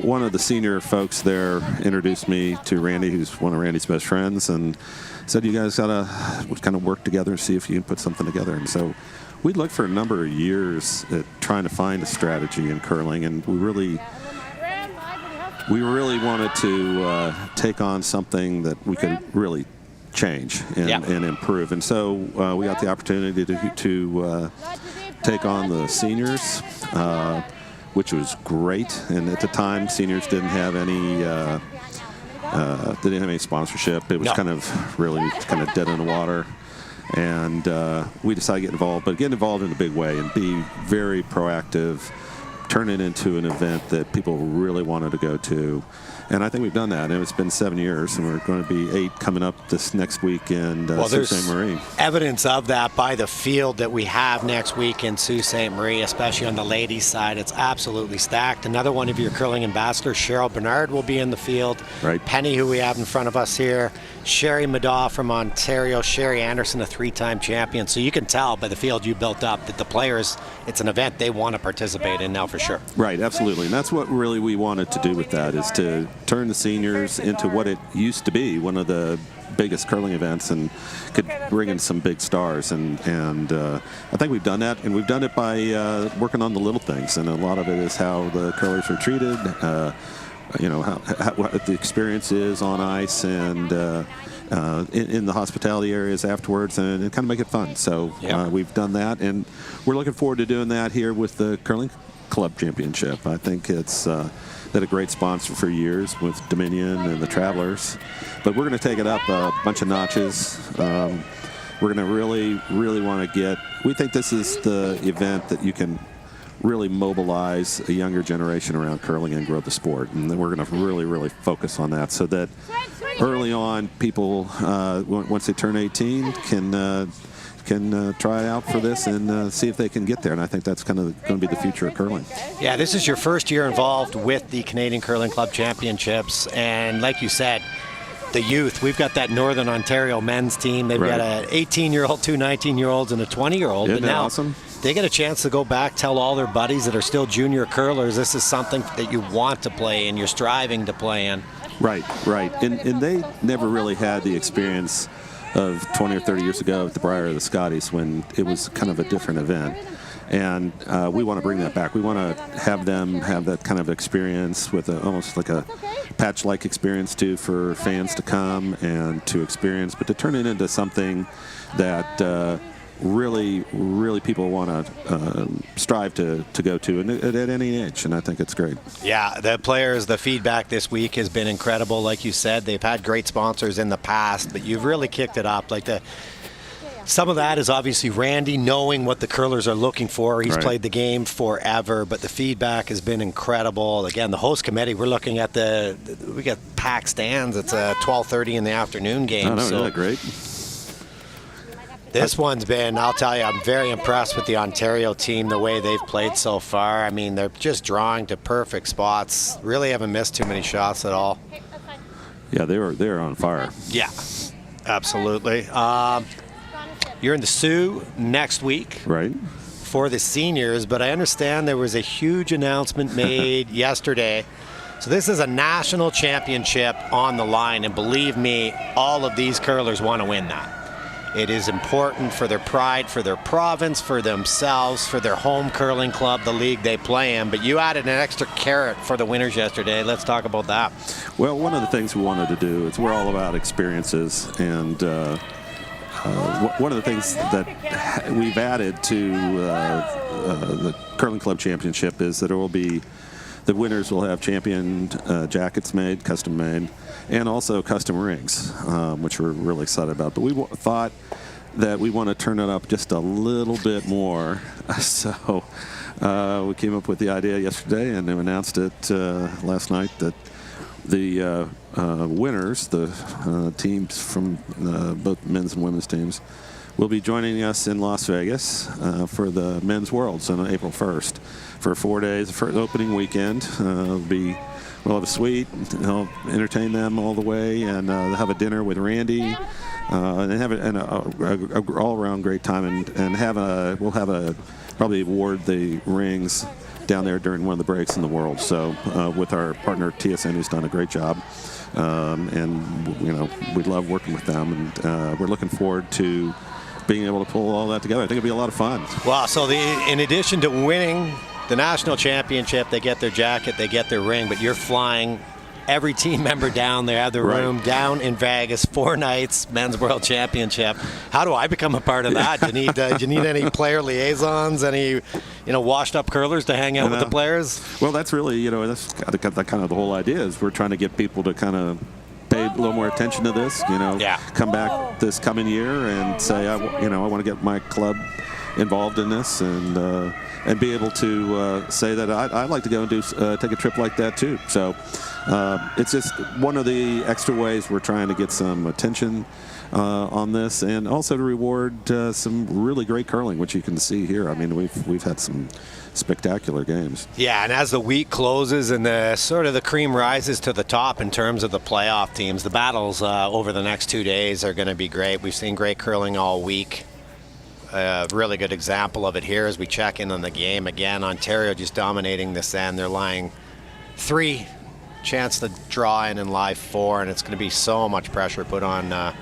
one of the senior folks there introduced me to Randy, who's one of Randy's best friends, and said, you guys got to kind of work together and see if you can put something together. And so we looked for a number of years at trying to find a strategy in curling, and we really wanted to take on something that we could really change and improve. And so we got the opportunity to take on the seniors, which was great. And at the time, seniors didn't have any sponsorship. It was kind of really dead in the water. And we decided to get involved, but get involved in a big way and be very proactive, turn it into an event that people really wanted to go to. And I think we've done that. And it's been 7 years, and we're going to be 8 coming up this next week in Sault Ste. Marie. Evidence of that by the field that we have next week in Sault Ste. Marie, especially on the ladies' side. It's absolutely stacked. Another one of your curling ambassadors, Cheryl Bernard, will be in the field. Right. Penny, who we have in front of us here. Sherry Madaw from Ontario. Sherry Anderson, a 3-time champion. So you can tell by the field you built up that the players, it's an event they want to participate in now for sure. Right, absolutely. And that's what really we wanted to do with that, is to turn the seniors into what it used to be, one of the biggest curling events, and could bring in some big stars. And I think we've done that, and we've done it by working on the little things. And a lot of it is how the curlers are treated, what the experience is on ice and in the hospitality areas afterwards, and kind of make it fun. So we've done that, and we're looking forward to doing that here with the Curling Club Championship. I think it's been a great sponsor for years with Dominion and the Travelers, but we're going to take it up a bunch of notches. We're going to really want to get, we think this is the event that you can really mobilize a younger generation around curling and grow the sport. And then we're going to really focus on that, so that early on people, once they turn 18, can try out for this and see if they can get there. And I think that's kind of going to be the future of curling. Yeah, this is your first year involved with the Canadian Curling Club Championships. And like you said, the youth, we've got that Northern Ontario men's team. They've got an 18-year-old, 2 19-year-olds, and a 20-year-old. Isn't but now that awesome? They get a chance to go back, tell all their buddies that are still junior curlers, this is something that you want to play and you're striving to play in. Right. And they never really had the experience of 20 or 30 years ago at the Briar of the Scotties, when it was kind of a different event. And we want to bring that back. We want to have them have that kind of experience with almost like a patch-like experience too, for fans to come and to experience, but to turn it into something that really people want to strive to go to, and at any age, and I think it's great. Yeah, the players, the feedback this week has been incredible. Like you said, they've had great sponsors in the past, but you've really kicked it up. Some of that is obviously Randy knowing what the curlers are looking for. He's played the game forever, but the feedback has been incredible. Again, the host committee, we're looking at we got packed stands. It's a 12:30 in the afternoon game. Oh, no, isn't that great? This one's been, I'll tell you, I'm very impressed with the Ontario team, the way they've played so far. I mean, they're just drawing to perfect spots. Really haven't missed too many shots at all. Yeah, they're on fire. Yeah, absolutely. You're in the Sioux next week. Right. For the seniors, but I understand there was a huge announcement made yesterday. So this is a national championship on the line, and believe me, all of these curlers want to win that. It is important for their pride, for their province, for themselves, for their home curling club, the league they play in. But you added an extra carrot for the winners yesterday. Let's talk about that. Well, one of the things we wanted to do is we're all about experiences, and one of the things that we've added to the Curling Club Championship is that the winners will have champion jackets made, custom made, and also custom rings, which we're really excited about. But we thought that we want to turn it up just a little bit more. So we came up with the idea yesterday and announced it last night that the winners, the teams from both men's and women's teams, will be joining us in Las Vegas for the Men's Worlds on April 1st for 4 days, for the opening weekend. We'll have a suite, I'll entertain them all the way, and have a dinner with Randy, and have an all-around great time, and we'll probably award the rings down there during one of the breaks in the world. So with our partner TSN, who's done a great job, and we love working with them, and we're looking forward to being able to pull all that together. I think it'll be a lot of fun. Wow, so in addition to winning the national championship, they get their jacket, they get their ring, but you're flying every team member down there, have their room down in Vegas, 4 nights, Men's World Championship. How do I become a part of that? Do you need any player liaisons, any washed up curlers to hang out with the players? Well, that's really, that's kind of the whole idea, is we're trying to get people to kind of pay a little more attention to this, come back this coming year and say, I want to get my club involved in this, and be able to say that I'd like to go and take a trip like that too. So it's just one of the extra ways we're trying to get some attention on this, and also to reward some really great curling, which you can see here. I mean, we've had some spectacular games. Yeah, and as the week closes and the cream rises to the top in terms of the playoff teams, the battles over the next 2 days are going to be great. We've seen great curling all week. A really good example of it here as we check in on the game. Again, Ontario just dominating this end. They're lying 3, chance to draw in live 4, and it's going to be so much pressure put on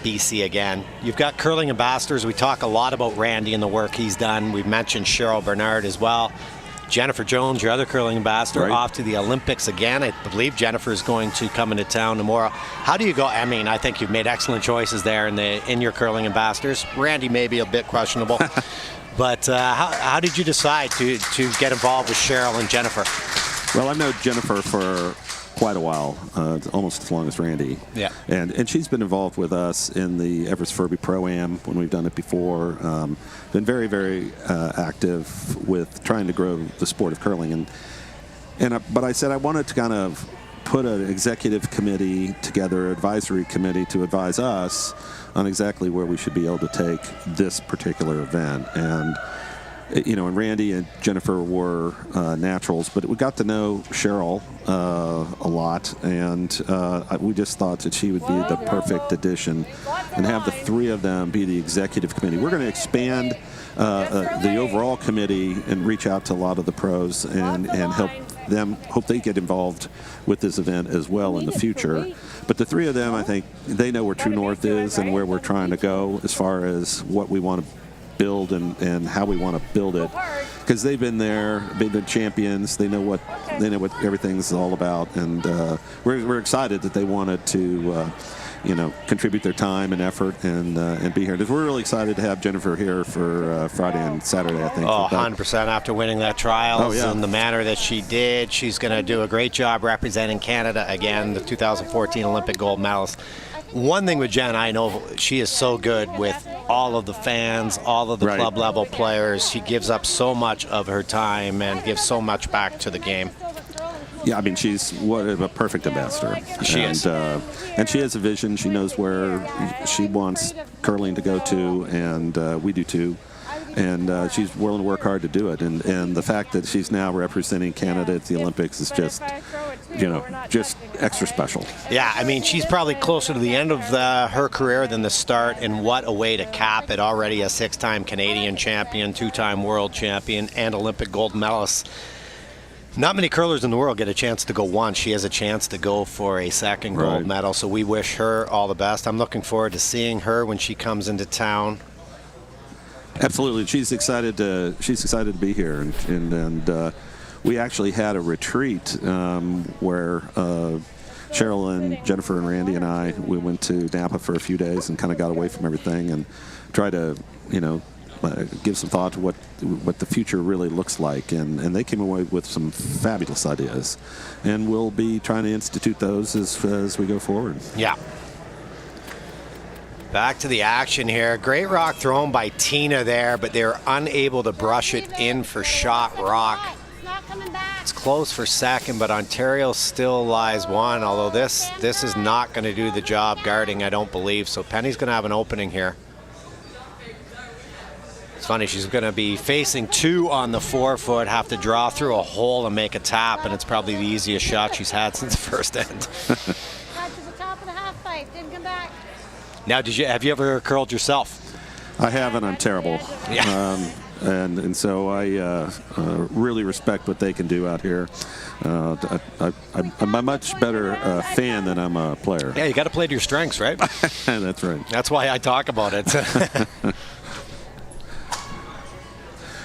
BC again. You've got curling ambassadors. We talk a lot about Randy and the work he's done. We've mentioned Cheryl Bernard as well. Jennifer Jones, your other curling ambassador, off to the Olympics again. I believe Jennifer is going to come into town tomorrow. How do you go? I mean, I think you've made excellent choices there in your curling ambassadors. Randy may be a bit questionable, but how did you decide to get involved with Cheryl and Jennifer? Well, I've known Jennifer for quite a while, almost as long as Randy. Yeah. And she's been involved with us in the Everest Furby Pro-Am when we've done it before. Been very, very active with trying to grow the sport of curling. But I said I wanted to kind of put an executive committee together, advisory committee, to advise us on exactly where we should be able to take this particular event. And Randy and Jennifer were naturals, but we got to know Cheryl a lot, and we just thought that she would be the perfect addition, and have the 3 of them be the executive committee. We're going to expand the overall committee and reach out to a lot of the pros and hope they get involved with this event as well in the future. But the 3 of them, I think, they know where True North is and where we're trying to go as far as what we want to build and how we want to build it, because they've been there, they've been champions, they know what everything's all about, and we're excited that they wanted to contribute their time and effort and be here. We're really excited to have Jennifer here for Friday and Saturday, I think. Oh, 100% after winning that trials in the manner that she did. She's going to do a great job representing Canada again, the 2014 Olympic gold medalist. One thing with Jen, I know she is so good with all of the fans, all of the club level players. She gives up so much of her time and gives so much back to the game. Yeah, I mean, she's a perfect ambassador. She is. And she has a vision. She knows where she wants curling to go to, and we do too. And she's willing to work hard to do it. And the fact that she's now representing Canada at the Olympics is just extra special. Yeah, I mean, she's probably closer to the end of her career than the start, and what a way to cap it. Already a 6-time Canadian champion, 2-time world champion, and Olympic gold medalist. Not many curlers in the world get a chance to go once. She has a chance to go for a second gold medal, so we wish her all the best. I'm looking forward to seeing her when she comes into town. Absolutely, she's excited to be here, and we actually had a retreat where Cheryl and Jennifer and Randy and we went to Napa for a few days and kind of got away from everything and tried to give some thought to what the future really looks like, and they came away with some fabulous ideas, and we'll be trying to institute those as we go forward. Yeah. Back to the action here. Great rock thrown by Tina there, but they're unable to brush it in for shot rock. It's close for second, but Ontario still lies one, although this is not going to do the job guarding, I don't believe. So Penny's going to have an opening here. It's funny, she's going to be facing 2 on the 4-foot, have to draw through a hole and make a tap, and it's probably the easiest shot she's had since the first end. Got to the top of the half pipe, didn't come back. Now, have you ever curled yourself? I haven't. I'm terrible. Yeah. And so I really respect what they can do out here. I'm a much better fan than I'm a player. Yeah, you got to play to your strengths, right? That's right. That's why I talk about it.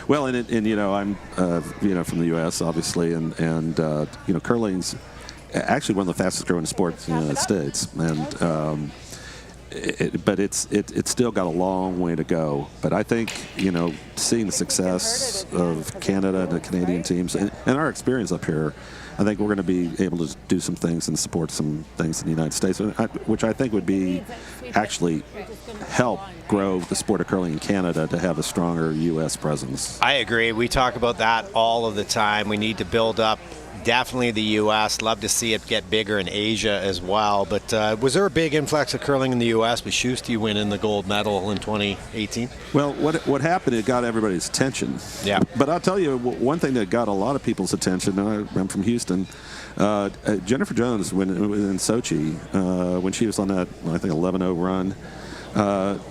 Well, and I'm from the U.S. obviously, and curling's actually one of the fastest growing sports in the United States, and but it's still got a long way to go. But I think seeing the success of Canada and the Canadian teams and our experience up here, I think we're going to be able to do some things and support some things in the United States, which I think would be actually help grow the sport of curling in Canada to have a stronger U.S. presence. I agree. We talk about that all of the time. We need to build up definitely the U.S. Love to see it get bigger in Asia as well. But was there a big influx of curling in the U.S. with Schusty winning the gold medal in 2018? Well, what happened, it got everybody's attention. Yeah. But I'll tell you, one thing that got a lot of people's attention, I'm from Houston, Jennifer Jones, when in Sochi, when she was on that, I think, 11-0 run,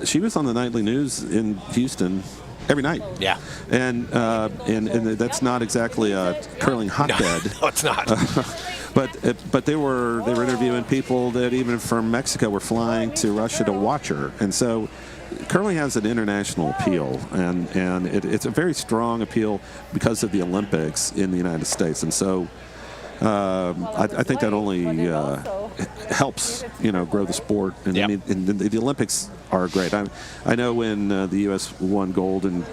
she was on the nightly news in Houston every night. Yeah. And that's not exactly a curling hotbed. No, it's not. But they were interviewing people that even from Mexico were flying to Russia to watch her. And so curling has an international appeal, and it's a very strong appeal because of the Olympics in the United States. And so I think that only helps, grow the sport. And Yep. I mean, and the Olympics are great. I know when the U.S. won gold and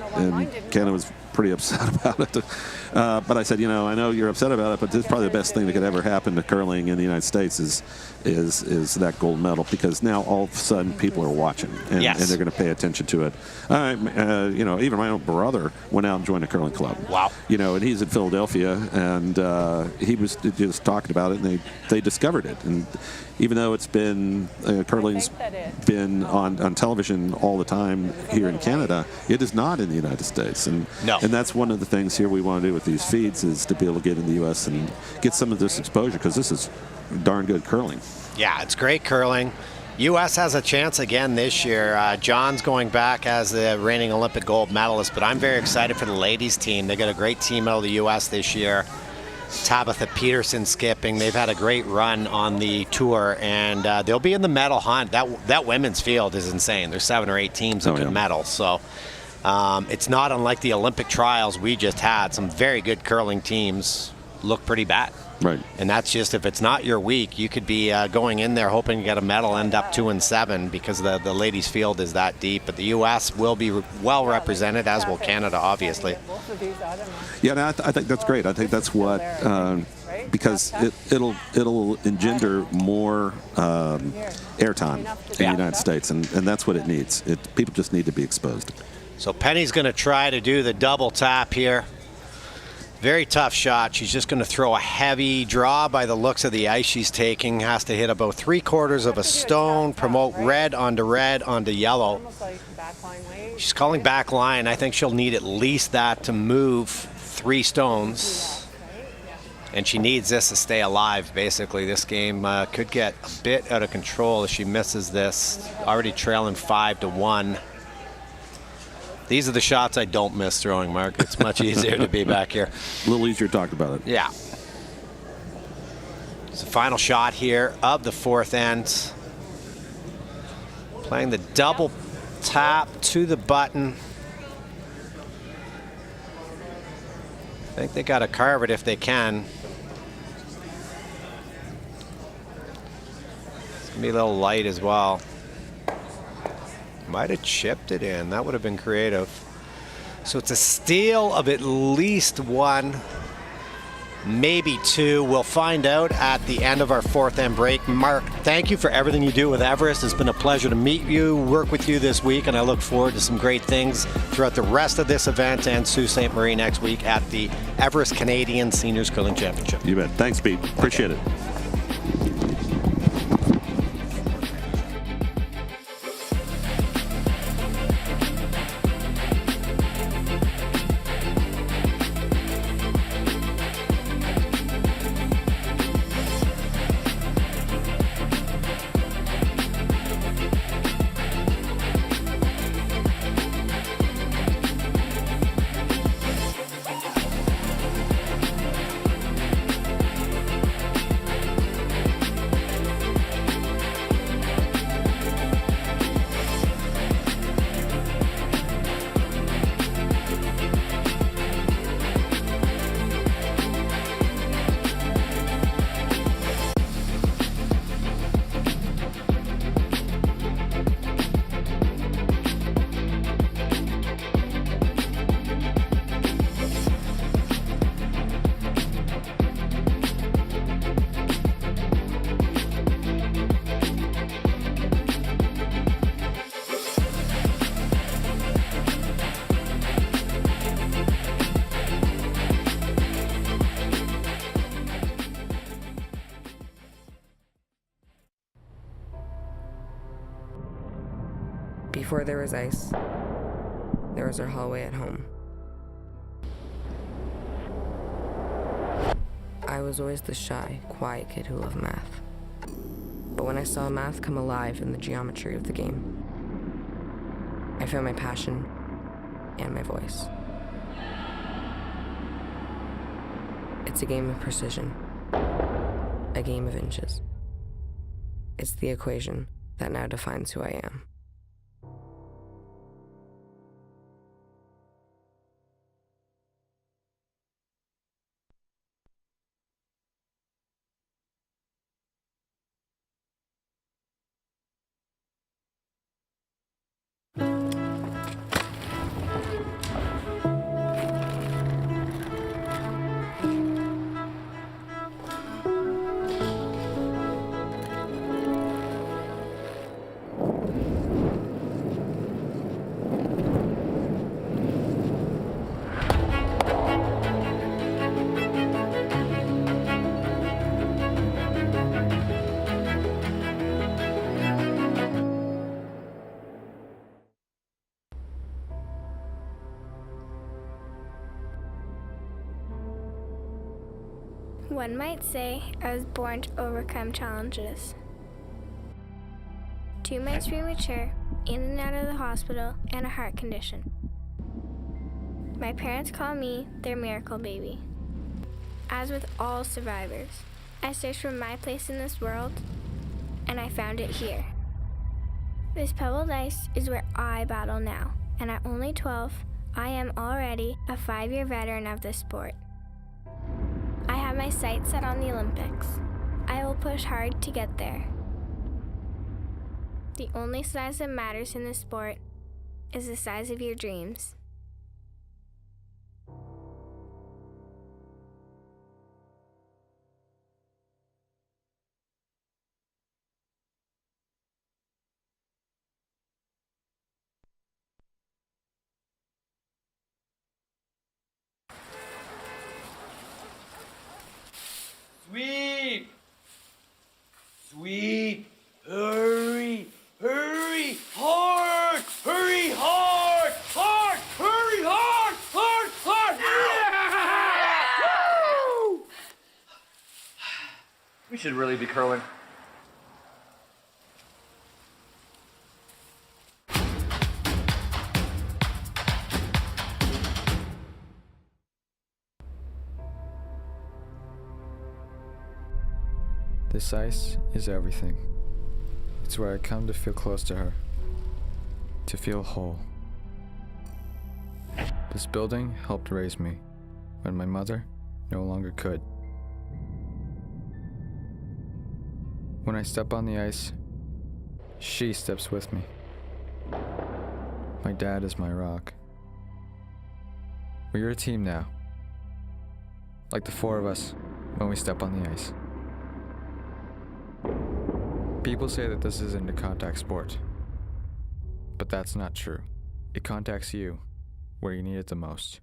Canada was pretty upset about it. But I said, I know you're upset about it, but this is probably the best thing that could ever happen to curling in the United States is that gold medal, because now all of a sudden people are watching and they're going to pay attention to it. Even my own brother went out and joined a curling club. Wow. And he's in Philadelphia, and he was just talking about it, and they discovered it. And even though it's been curling's been on television all the time here in Canada, it is not in the United States. And that's one of the things here we want to do with these feeds, is to be able to get in the U.S. and get some of this exposure, because this is darn good curling. Yeah, it's great curling. U.S. has a chance again this year. John's going back as the reigning Olympic gold medalist, but I'm very excited for the ladies team. They got a great team out of the U.S. this year. Tabitha Peterson skipping. They've had a great run on the tour, and they'll be in the medal hunt. That women's field is insane. There's 7 or 8 teams that can medal, so it's not unlike the Olympic trials we just had. Some very good curling teams look pretty bad. Right. And that's just, if it's not your week, you could be going in there hoping to get a medal, end up 2-7 because the ladies' field is that deep. But the U.S. will be well represented, as will Canada, obviously. Yeah, no, I think that's great. I think that's what, because it'll engender more airtime in the United States, and that's what it needs. People just need to be exposed. So Penny's going to try to do the double tap here. Very tough shot. She's just going to throw a heavy draw by the looks of the ice she's taking. Has to hit about 3/4 of a stone, promote red onto yellow. She's calling back line. I think she'll need at least that to move 3 stones. And she needs this to stay alive, basically. This game could get a bit out of control if she misses this. Already trailing 5-1. These are the shots I don't miss throwing, Mark. It's much easier to be back here. A little easier to talk about it. Yeah. It's the final shot here of the 4th end. Playing the double tap to the button. I think they got to carve it if they can. It's going to be a little light as well. Might have chipped it in. That would have been creative. So it's a steal of at least 1, maybe 2. We'll find out at the end of our 4th end break. Mark, thank you for everything you do with Everest. It's been a pleasure to meet you, work with you this week, and I look forward to some great things throughout the rest of this event and Sault Ste. Marie next week at the Everest Canadian Seniors Curling Championship. You bet. Thanks, Pete. Appreciate it. Before there was ice, there was our hallway at home. I was always the shy, quiet kid who loved math. But when I saw math come alive in the geometry of the game, I found my passion and my voice. It's a game of precision, a game of inches. It's the equation that now defines who I am. One might say I was born to overcome challenges. 2 months premature, in and out of the hospital, and a heart condition. My parents call me their miracle baby. As with all survivors, I searched for my place in this world, and I found it here. This pebbled ice is where I battle now, and at only 12, I am already a 5-year veteran of this sport. I have have my sights set on the Olympics. I will push hard to get there. The only size that matters in this sport is the size of your dreams. Sweep! Sweep! Hurry! Hurry! Hard! Hurry hard! Hard! Hurry hard! Hard! Hard! Yeah! Woo! We should really be curling. This ice is everything. It's where I come to feel close to her, to feel whole. This building helped raise me when my mother no longer could. When I step on the ice, she steps with me. My dad is my rock. We're a team now, like the four of us when we step on the ice. People say that this isn't a contact sport, but that's not true. It contacts you where you need it the most.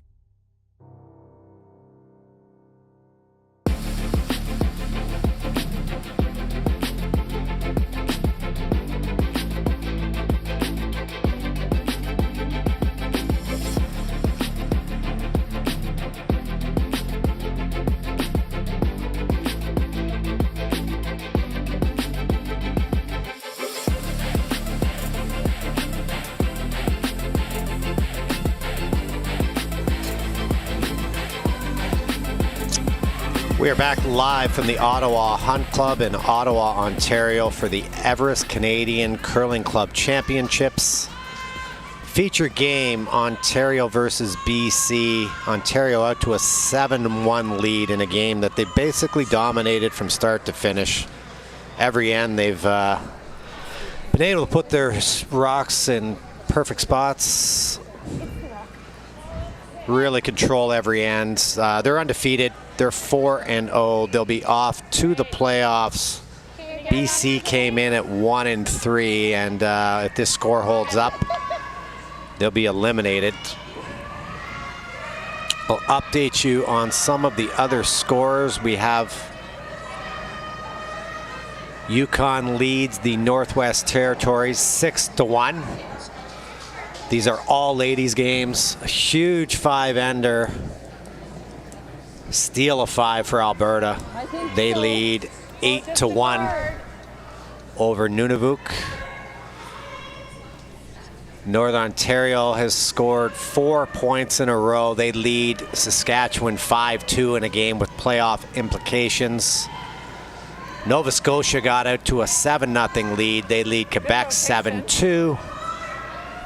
We are back live from the Ottawa Hunt Club in Ottawa, Ontario for the Everest Canadian Curling Club Championships. Feature game, Ontario versus BC. Ontario out to a 7-1 lead in a game that they basically dominated from start to finish. Every end they've been able to put their rocks in perfect spots. Really control every end. They're undefeated. They're 4-0. They'll be off to the playoffs. BC came in at 1-3, and if this score holds up, they'll be eliminated. I'll update you on some of the other scores. We have Yukon leads the Northwest Territories 6-1. These are all ladies games. A huge 5-ender. Steal of 5 for Alberta. They lead 8-1 over Nunavut. Northern Ontario has scored 4 points in a row. They lead Saskatchewan 5-2 in a game with playoff implications. Nova Scotia got out to a 7-0 lead. They lead Quebec 7-2.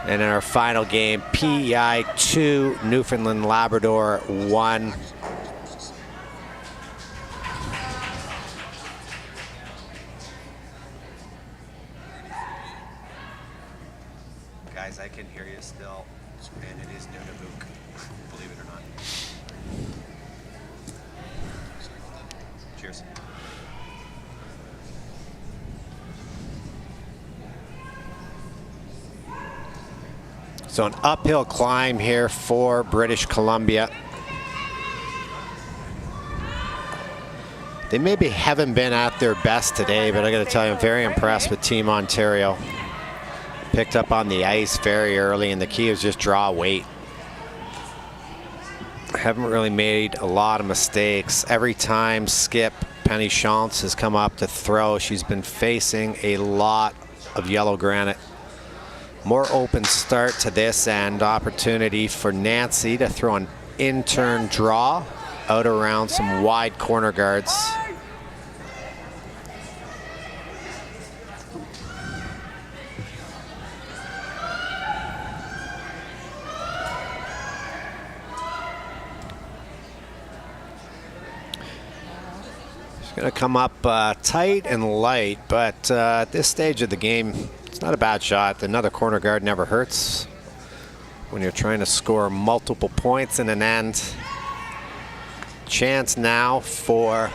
And in our final game, PEI 2, Newfoundland Labrador 1. Guys, I can hear you still, and it is Nunavut, believe it or not. Cheers. So an uphill climb here for British Columbia. They maybe haven't been at their best today, but I got to tell you, I'm very impressed with Team Ontario. Picked up on the ice very early, and the key is just draw weight. Haven't really made a lot of mistakes. Every time Skip Penny Schantz has come up to throw, she's been facing a lot of yellow granite. More open start to this end. Opportunity for Nancy to throw an in-turn draw out around some wide corner guards. Going to come up tight and light, but at this stage of the game, it's not a bad shot. Another corner guard never hurts when you're trying to score multiple points in an end. Chance now for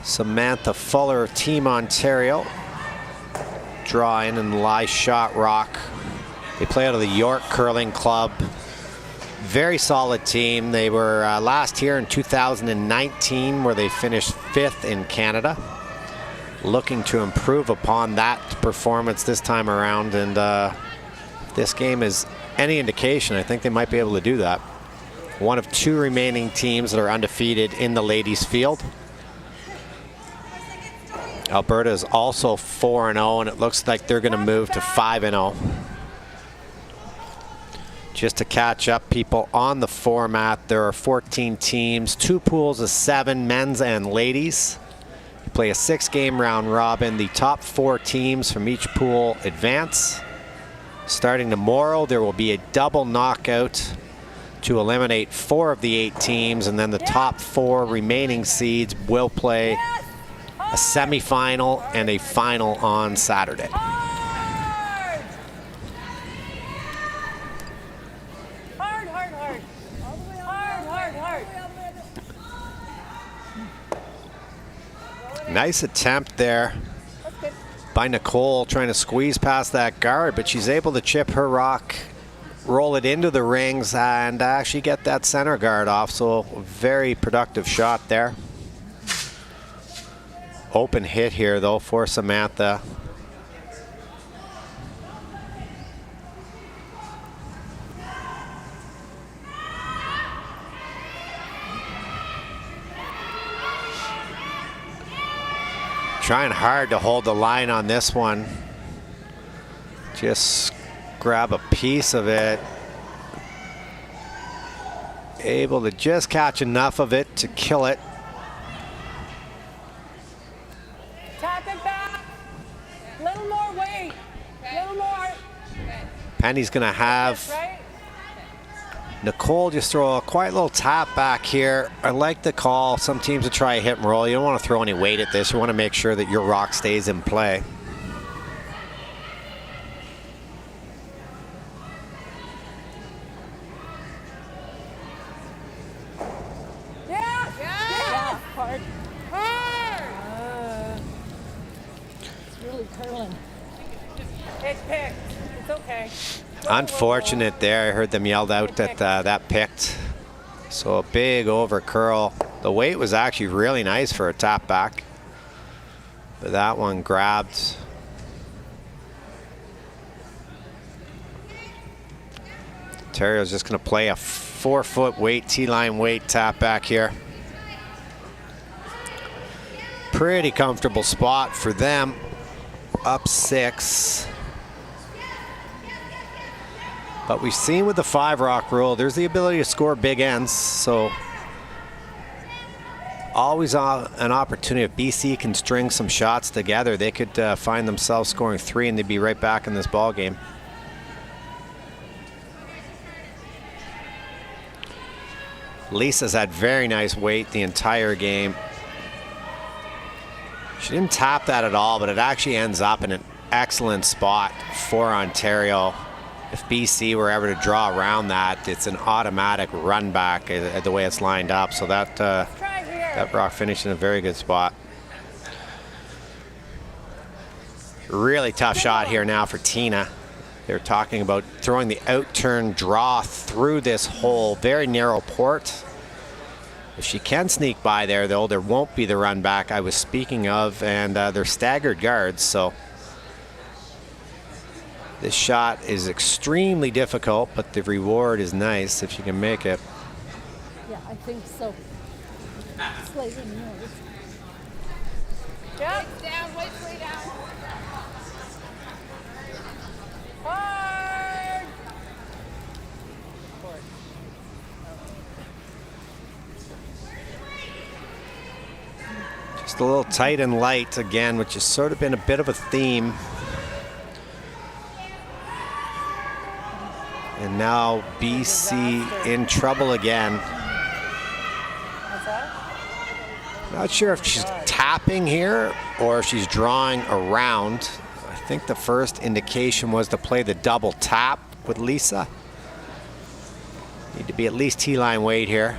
Samantha Fuller of Team Ontario. Draw in and lie shot rock. They play out of the York Curling Club. Very solid team. They were last here in 2019 where they finished 5th in Canada. Looking to improve upon that performance this time around, and if this game is any indication, I think they might be able to do that. One of 2 remaining teams that are undefeated in the ladies field. Alberta is also 4-0, and it looks like they're going to move to 5-0. Just to catch up people on the format, there are 14 teams, 2 pools of 7, men's and ladies. You play a 6-game round robin. The top 4 teams from each pool advance. Starting tomorrow, there will be a double knockout to eliminate 4 of the 8 teams, and then the top 4 remaining seeds will play a semifinal and a final on Saturday. Nice attempt there by Nicole, trying to squeeze past that guard, but she's able to chip her rock, roll it into the rings, and actually get that center guard off. So very productive shot there. Open hit here though for Samantha. Trying hard to hold the line on this one. Just grab a piece of it. Able to just catch enough of it to kill it. Tap it back. Little more weight. Little more. Penny's gonna have Nicole just throw a quiet little tap back here. I like the call. Some teams will try a hit and roll. You don't want to throw any weight at this. You want to make sure that your rock stays in play. Yeah. Yeah. Hard. Hard. It's really curling. It's picked. It's okay. Unfortunate there. I heard them yelled out that that picked. So a big over curl. The weight was actually really nice for a tap back, but that one grabbed. Ontario's just going to play a 4-foot weight, T-line weight tap back here. Pretty comfortable spot for them. Up 6. But we've seen with the 5-rock rule, there's the ability to score big ends. So always an opportunity. If BC can string some shots together, they could find themselves scoring 3 and they'd be right back in this ball game. Lisa's had very nice weight the entire game. She didn't tap that at all, but it actually ends up in an excellent spot for Ontario. If BC were ever to draw around that, it's an automatic run back the way it's lined up. So that rock finished in a very good spot. Really tough shot here now for Tina. They're talking about throwing the out-turn draw through this hole. Very narrow port. If she can sneak by there, though, there won't be the run back I was speaking of, and they're staggered guards, so this shot is extremely difficult, but the reward is nice if you can make it. Yeah, I think so. Slightly nervous. Yep. Down, way down. Hard. Just a little tight and light again, which has sort of been a bit of a theme. And now BC in trouble again. What's that? Not sure if she's tapping here or if she's drawing around. I think the first indication was to play the double tap with Lisa. Need to be at least T-line weight here.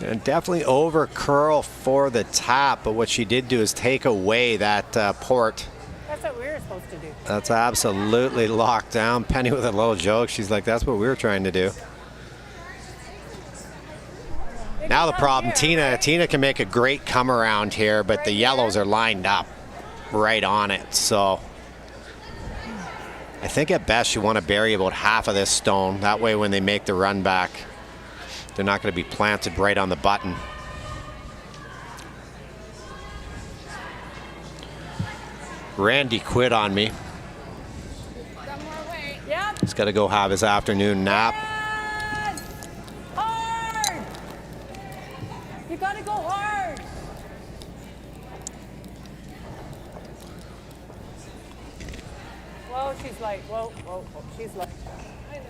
And definitely over curl for the tap, but what she did do is take away that port. That's what we were supposed to do. That's absolutely locked down. Penny with a little joke. She's like, that's what we were trying to do. Now the problem, Tina can make a great come around here, but the yellows are lined up right on it. So I think at best you want to bury about half of this stone. That way when they make the run back, they're not going to be planted right on the button. Randy quit on me. Yep. He's got to go have his afternoon nap. Yes. Hard. You got to go hard. Whoa, she's like, whoa, whoa, whoa. She's like. I know.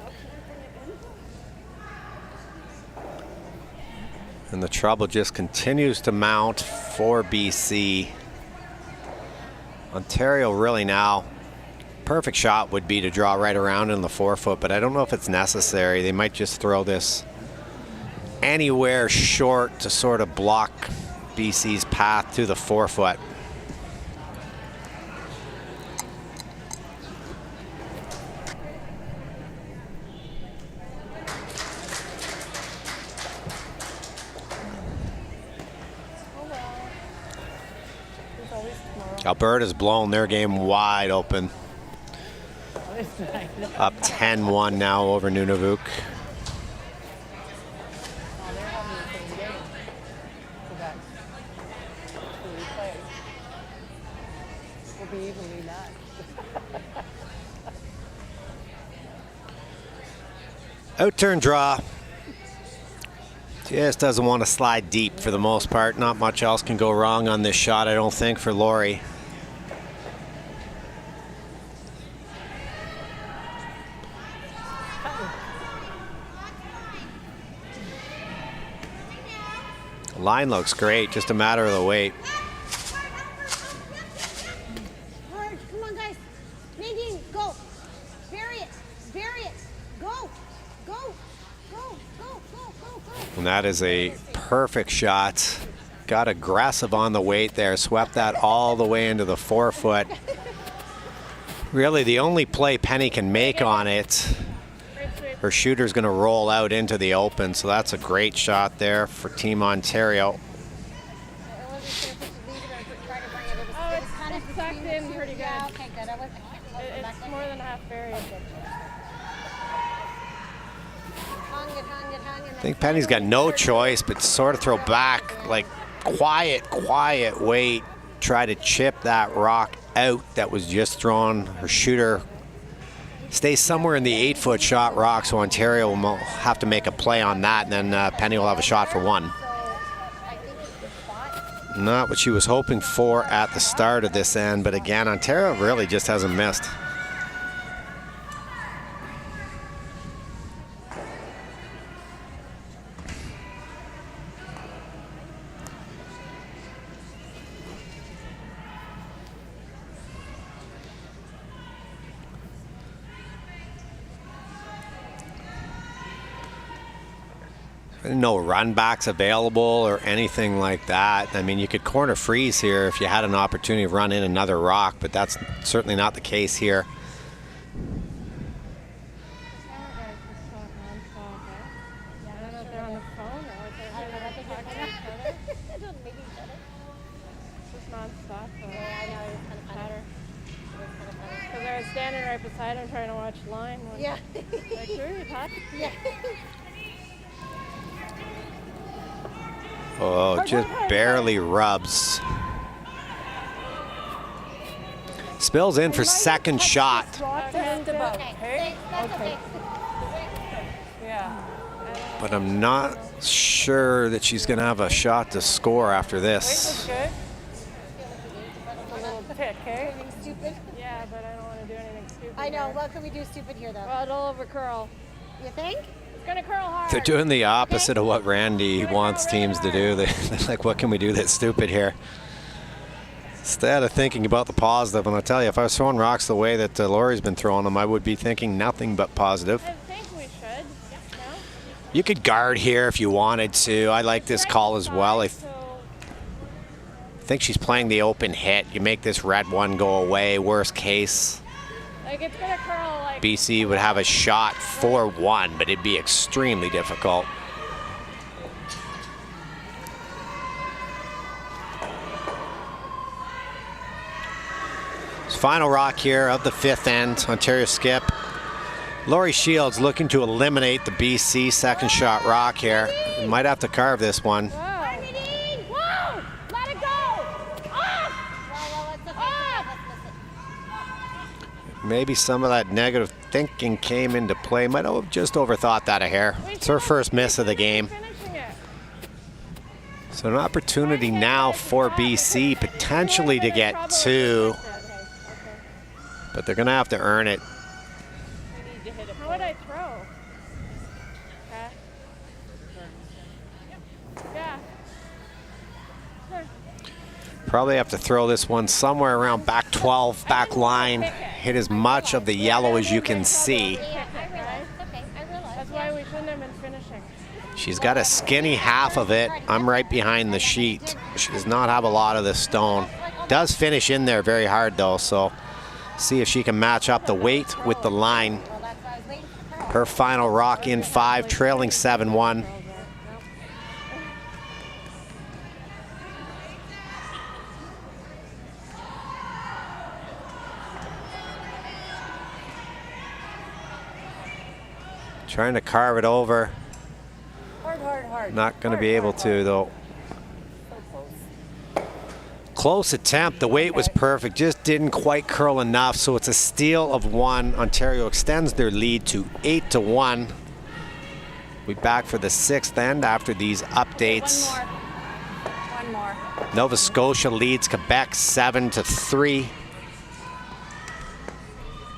And the trouble just continues to mount for BC. Ontario really now, perfect shot would be to draw right around in the forefoot, but I don't know if it's necessary. They might just throw this anywhere short to sort of block BC's path to the forefoot. Alberta's blown their game wide open. Up 10-1 now over Nunavut. Out-turn draw. Just doesn't want to slide deep for the most part. Not much else can go wrong on this shot, I don't think, for Lori. The line looks great, just a matter of the weight. Hard, come on guys. Nadine, go. Bury it, go, go, go, go, go, go, go. And that is a perfect shot. Got aggressive on the weight there, swept that all the way into the forefoot. Really the only play Penny can make on it. Her shooter's going to roll out into the open, so that's a great shot there for Team Ontario. Oh, it's sucked in pretty good. Okay, good. It's more than half buried. I think Penny's got no choice but to sort of throw back, like quiet weight, try to chip that rock out that was just thrown. Her shooter stays somewhere in the 8-foot shot rock, so Ontario will have to make a play on that, and then Penny will have a shot for one. Not what she was hoping for at the start of this end, but again, Ontario really just hasn't missed. No run backs available or anything like that. I mean, you could corner freeze here if you had an opportunity to run in another rock, but that's certainly not the case here. Because I was standing right beside him trying to watch line. Yeah. Like, who are you talking to? Yeah. Oh, just barely rubs. Spills in for second shot. Okay. Yeah. but I'm not sure that she's going to have a shot to score after Weight this. was good. A little tick, eh? Anything stupid? Yeah, but I don't want to do anything stupid. I know. here. What can we do stupid here, though? Well, it'll over curl. You think? It's gonna curl hard. They're doing the opposite of what Randy wants teams to do. They're like, what can we do that's stupid here? Instead of thinking about the positive, and I'll tell you, if I was throwing rocks the way that Laurie's been throwing them, I would be thinking nothing but positive. I think we should. No? You could guard here if you wanted to. I like this call as well. I think she's playing the open hit. You make this red one go away, worst case. Like it's gonna curl like. BC would have a shot 4-1, but it'd be extremely difficult. Final rock here of the fifth end, Ontario skip. Laurie Shields looking to eliminate the BC second shot rock here. Might have to carve this one. Whoa! Let it go! Off! Well, it's okay. Let's miss it. Maybe some of that negative thinking came into play. Might have just overthought that a hair. It's her first miss of the game. So an opportunity now for BC potentially to get two. But they're going to have to earn it. How would I throw? Okay. Yeah. Probably have to throw this one somewhere around back 12, back line. Hit as much of the yellow as you can see. That's why we shouldn't have been finishing. She's got a skinny half of it. I'm right behind the sheet. She does not have a lot of this stone. Does finish in there very hard though, so see if she can match up the weight with the line. Her final rock in 5, trailing 7-1. Trying to carve it over. Hard. Not going to be able to though. Close attempt. The weight was perfect. Just didn't quite curl enough. So it's a steal of 1. Ontario extends their lead to 8-1. We back for the 6th end after these updates. One more. Nova Scotia leads Quebec 7-3.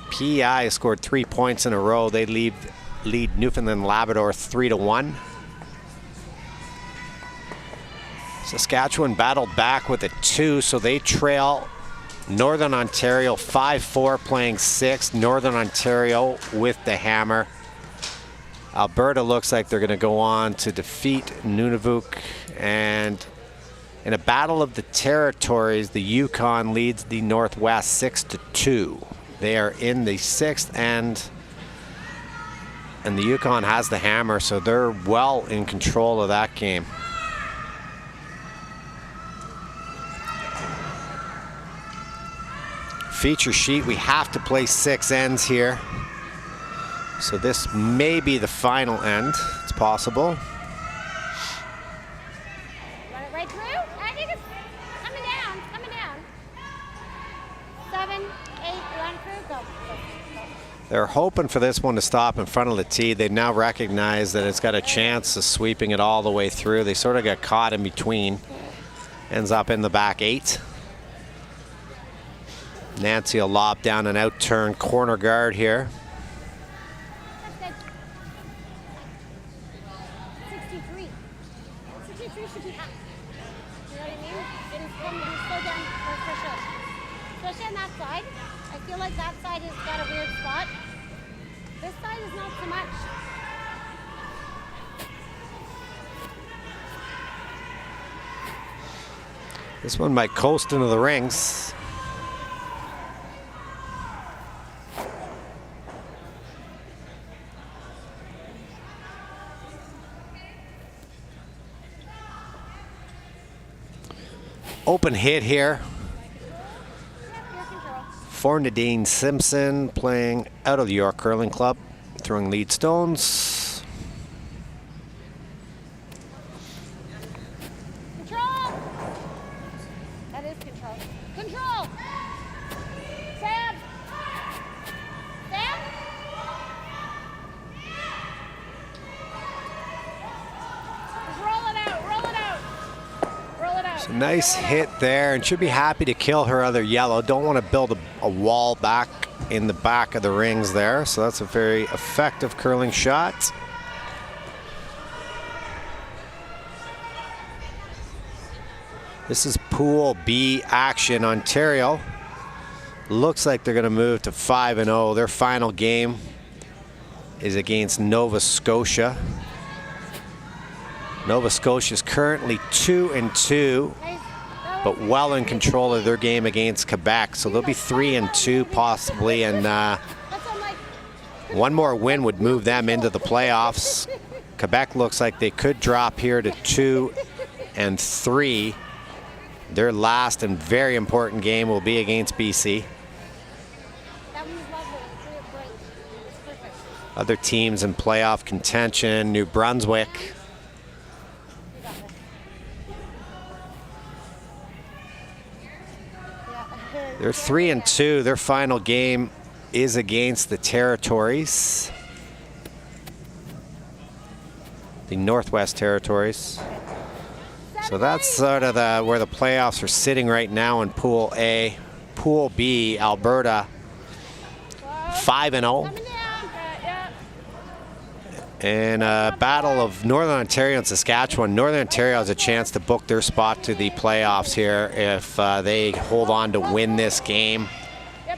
PEI has scored 3 points in a row. They lead Newfoundland Labrador 3-1. Saskatchewan battled back with a 2, so they trail Northern Ontario 5-4, playing 6. Northern Ontario with the hammer. Alberta looks like they're going to go on to defeat Nunavut. And in a battle of the territories, the Yukon leads the Northwest 6-2. They are in the 6th end. And the Yukon has the hammer, so they're well in control of that game. Feature sheet, we have to play 6 ends here. So this may be the final end. It's possible. Run it right through. I think it's coming down. 7, 8, run it through. Go. They're hoping for this one to stop in front of the tee. They now recognize that it's got a chance of sweeping it all the way through. They sort of got caught in between. Ends up in the back 8. Nancy will lob down an out-turn corner guard here. That's good. 63. 63 should be up. You know what I mean? Didn't slow down for sure. Especially on that side. I feel like that side has got a weird spot. This side is not so much. This one might coast into the rings. Open hit here for Nadine Simpson, playing out of the York Curling Club, throwing lead stones. Control! That is control. Control! Sam! Sam? So nice hit there, and should be happy to kill her other yellow. Don't want to build a wall back in the back of the rings there. So that's a very effective curling shot. This is Pool B action. Ontario looks like they're going to move to 5-0. Their final game is against Nova Scotia. Nova Scotia is currently 2-2, but well in control of their game against Quebec. So they'll be 3-2 possibly, and one more win would move them into the playoffs. Quebec looks like they could drop here to 2-3. Their last and very important game will be against BC. Other teams in playoff contention, New Brunswick. They're 3-2. Their final game is against the Territories, the Northwest Territories. So that's sort of where the playoffs are sitting right now in Pool A. Pool B, Alberta, 5-0. And a battle of Northern Ontario and Saskatchewan. Northern Ontario has a chance to book their spot to the playoffs here if they hold on to win this game.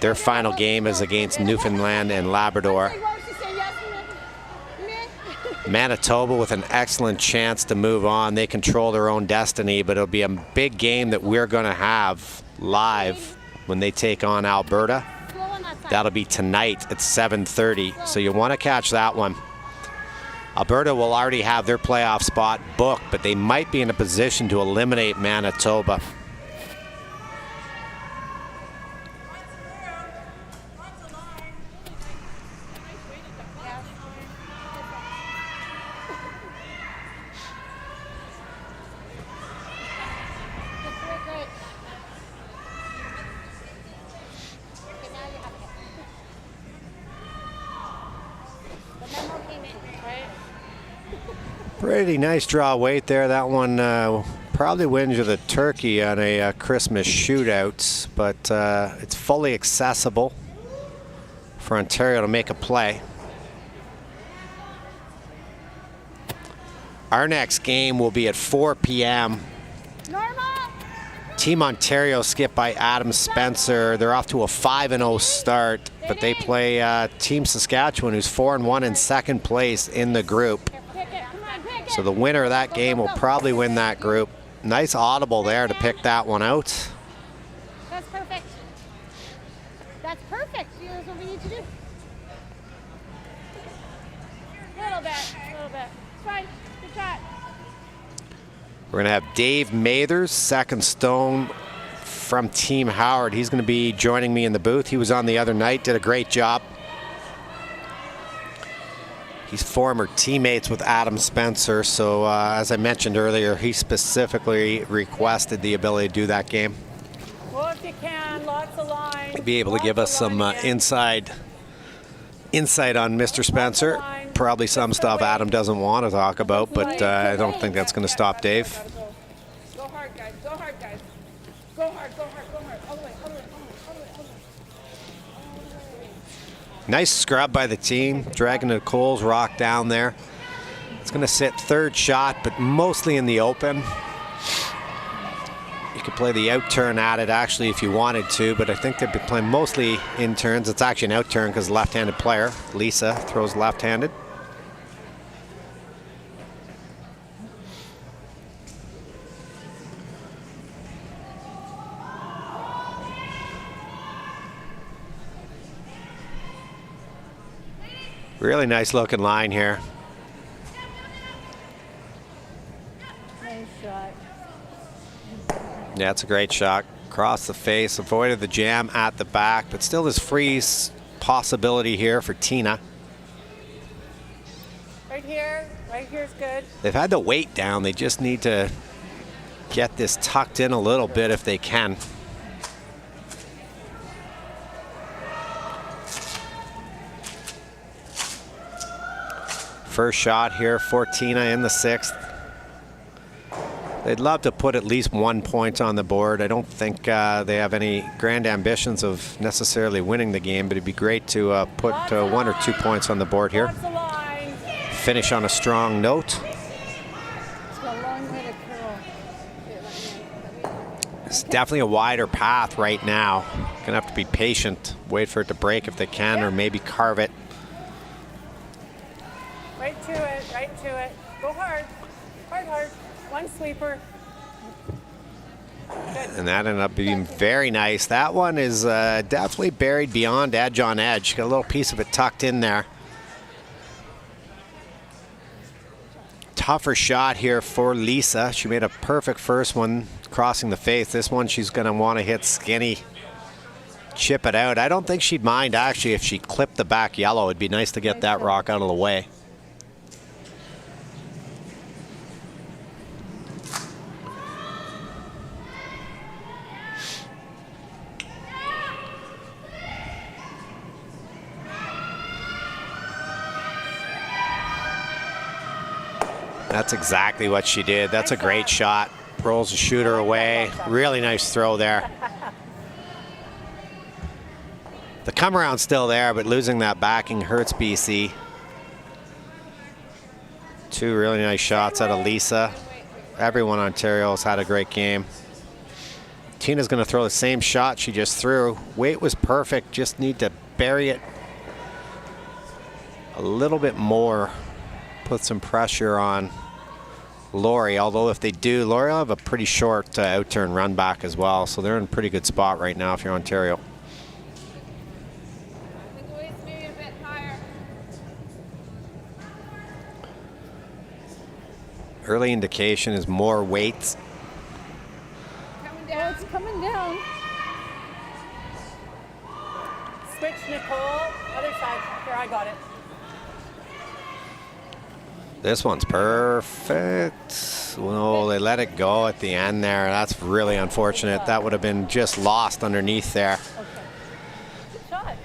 Their final game is against Newfoundland and Labrador. Manitoba with an excellent chance to move on. They control their own destiny, but it'll be a big game that we're going to have live when they take on Alberta. That'll be tonight at 7:30, so you want to catch that one. Alberta will already have their playoff spot booked, but they might be in a position to eliminate Manitoba. Pretty nice draw weight there. That one probably wins you the turkey on a Christmas shootout, but it's fully accessible for Ontario to make a play. Our next game will be at 4 p.m. Team Ontario skipped by Adam Spencer. They're off to a 5-0 start, but they play Team Saskatchewan, who's 4-1 in second place in the group. So the winner of that game will probably win that group. Nice audible there to pick that one out. That's perfect. That's perfect. That's what we need to do. A little bit. It's fine. Good shot. We're going to have Dave Mathers, second stone from Team Howard. He's going to be joining me in the booth. He was on the other night, did a great job. He's former teammates with Adam Spencer, so as I mentioned earlier, he specifically requested the ability to do that game. Well, if you can, lots of lines. He'd be able to give us some insight on Mr. Spencer. Probably some stuff Adam doesn't want to talk about, but I don't think that's going to stop Dave. Go hard, guys. Go hard, guys. Go hard, go hard, go hard. All the way, all the way, all the way, all the way. Nice scrub by the team, dragging the Coles rock down there. It's going to sit third shot, but mostly in the open. You could play the out turn at it actually if you wanted to, but I think they'd be playing mostly in turns. It's actually an out turn because the left-handed player, Lisa, throws left-handed. Really nice looking line here. Nice shot. Yeah, it's a great shot. Across the face, avoided the jam at the back, but still this freeze possibility here for Tina. Right here's good. They've had the weight down. They just need to get this tucked in a little bit if they can. First shot here for Tina in the sixth. They'd love to put at least 1 point on the board. I don't think they have any grand ambitions of necessarily winning the game, but it'd be great to put 1 or 2 points on the board here. Finish on a strong note. It's definitely a wider path right now. Gonna have to be patient, wait for it to break if they can, or maybe carve it. Right to it, right to it. Go hard, hard, hard. One sweeper. Good. And that ended up being very nice. That one is definitely buried beyond edge on edge. Got a little piece of it tucked in there. Tougher shot here for Lisa. She made a perfect first one crossing the face. This one she's going to want to hit skinny, chip it out. I don't think she'd mind actually if she clipped the back yellow. It'd be nice to get that rock out of the way. That's exactly what she did. That's a great shot. Rolls the shooter away. Really nice throw there. The come around's still there, but losing that backing hurts BC. 2 really nice shots out of Lisa. Everyone in Ontario has had a great game. Tina's going to throw the same shot she just threw. Weight was perfect. Just need to bury it a little bit more. Put some pressure on Laurie, although if they do, Laurie will have a pretty short out-turn run back as well, so they're in a pretty good spot right now if you're Ontario. I think the weight's maybe a bit higher. Early indication is more weight. Coming down. Oh, it's coming down. Switch, Nicole. Other side. Here, I got it. This one's perfect. Well, they let it go at the end there. That's really unfortunate. That would have been just lost underneath there. Good shot.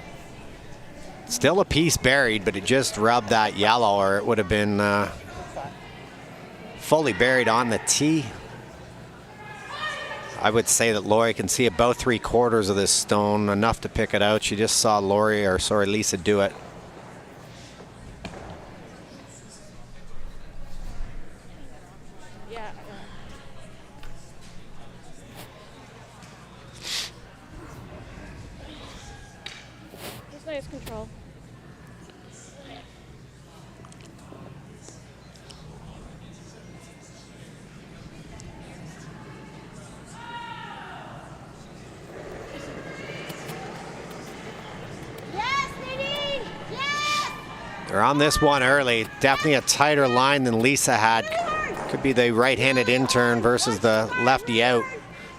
Still a piece buried, but it just rubbed that yellow, or it would have been fully buried on the tee. I would say that Laurie can see about 3/4 of this stone, enough to pick it out. She just saw Lisa do it. Nice control. Yes, Nadine! Yes! They're on this one early. Definitely a tighter line than Lisa had. Could be the right-handed in-turn versus the lefty out.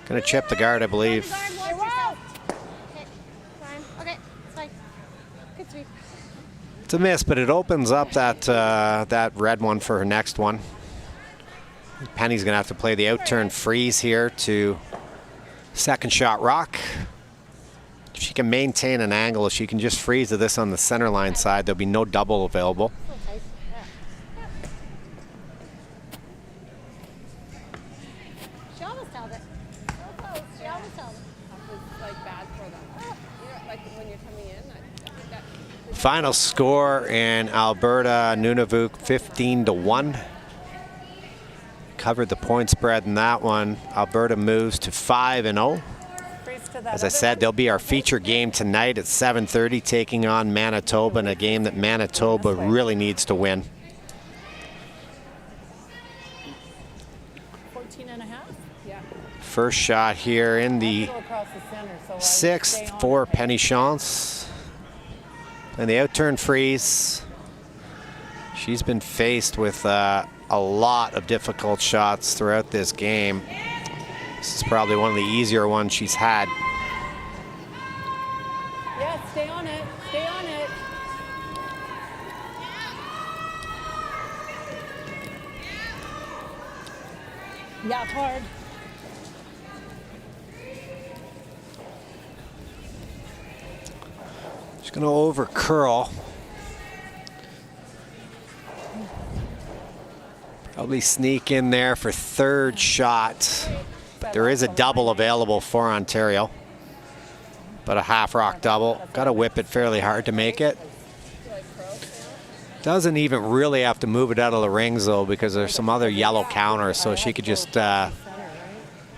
Gonna chip the guard, I believe. It's a miss, but it opens up that red one for her next one. Penny's gonna have to play the out-turn freeze here to second shot rock. If she can maintain an angle, if she can just freeze to this on the center line side, there'll be no double available. She almost held it. So close. She almost held it. It's like bad for them. You know, like when you're coming in, I think that. Final score in Alberta, Nunavut, 15-1. Covered the point spread in that one. Alberta moves to 5-0. As I said, there'll be our feature game tonight at 7:30, taking on Manitoba, in a game that Manitoba really needs to win. 14.5? Yeah. First shot here in the sixth for Penny Chance. And the out-turn freeze. She's been faced with a lot of difficult shots throughout this game. This is probably one of the easier ones she's had. Yeah, stay on it. Stay on it. Yeah, it's hard. She's going to over curl. Probably sneak in there for third shot. But there is a double available for Ontario. But a half rock double. Got to whip it fairly hard to make it. Doesn't even really have to move it out of the rings though, because there's some other yellow counters, so she could just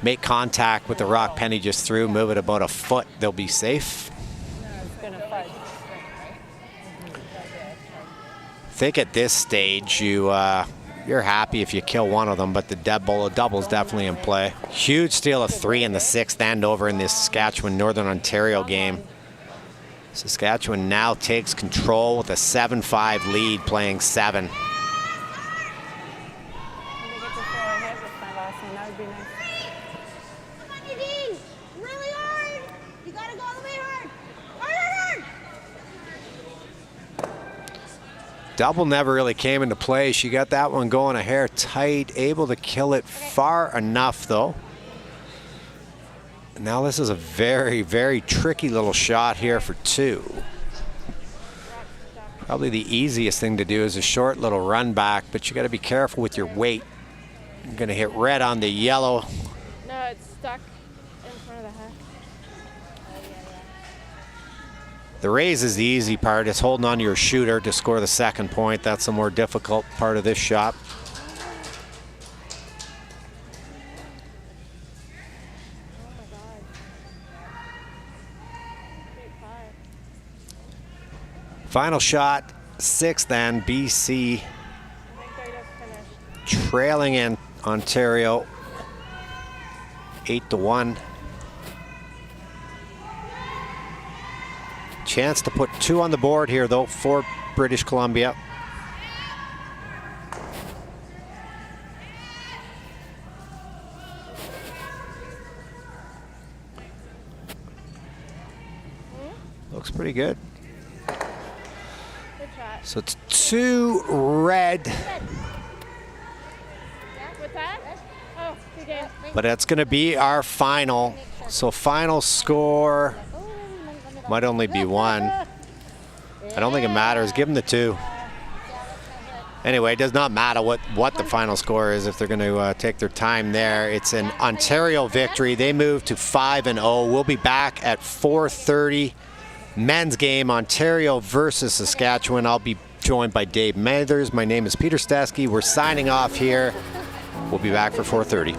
make contact with the rock Penny just threw, move it about a foot, they'll be safe. I think at this stage you're happy if you kill one of them, but the double's definitely in play. Huge steal of 3 in the 6th end over in this Saskatchewan-Northern Ontario game. Saskatchewan now takes control with a 7-5 lead, playing 7. Double never really came into play. She got that one going a hair tight, able to kill it far enough though. Now this is a very, very tricky little shot here for 2. Probably the easiest thing to do is a short little run back, but you got to be careful with your weight. You're going to hit red on the yellow. No, it's stuck in front of the head. The raise is the easy part. It's holding on to your shooter to score the second point. That's the more difficult part of this shot. Final shot, 6th end, BC trailing in Ontario 8-1. Chance to put 2 on the board here though for British Columbia. Looks pretty good. So it's 2 red. What's that? Oh, good game. But that's going to be our final. So final score might only be 1. I don't think it matters. Give them the 2. Anyway, it does not matter what the final score is if they're going to take their time there. It's an Ontario victory. They move to 5-0. We'll be back at 4:30. Men's game, Ontario versus Saskatchewan. I'll be joined by Dave Mathers. My name is Peter Stesky. We're signing off here. We'll be back for 4:30.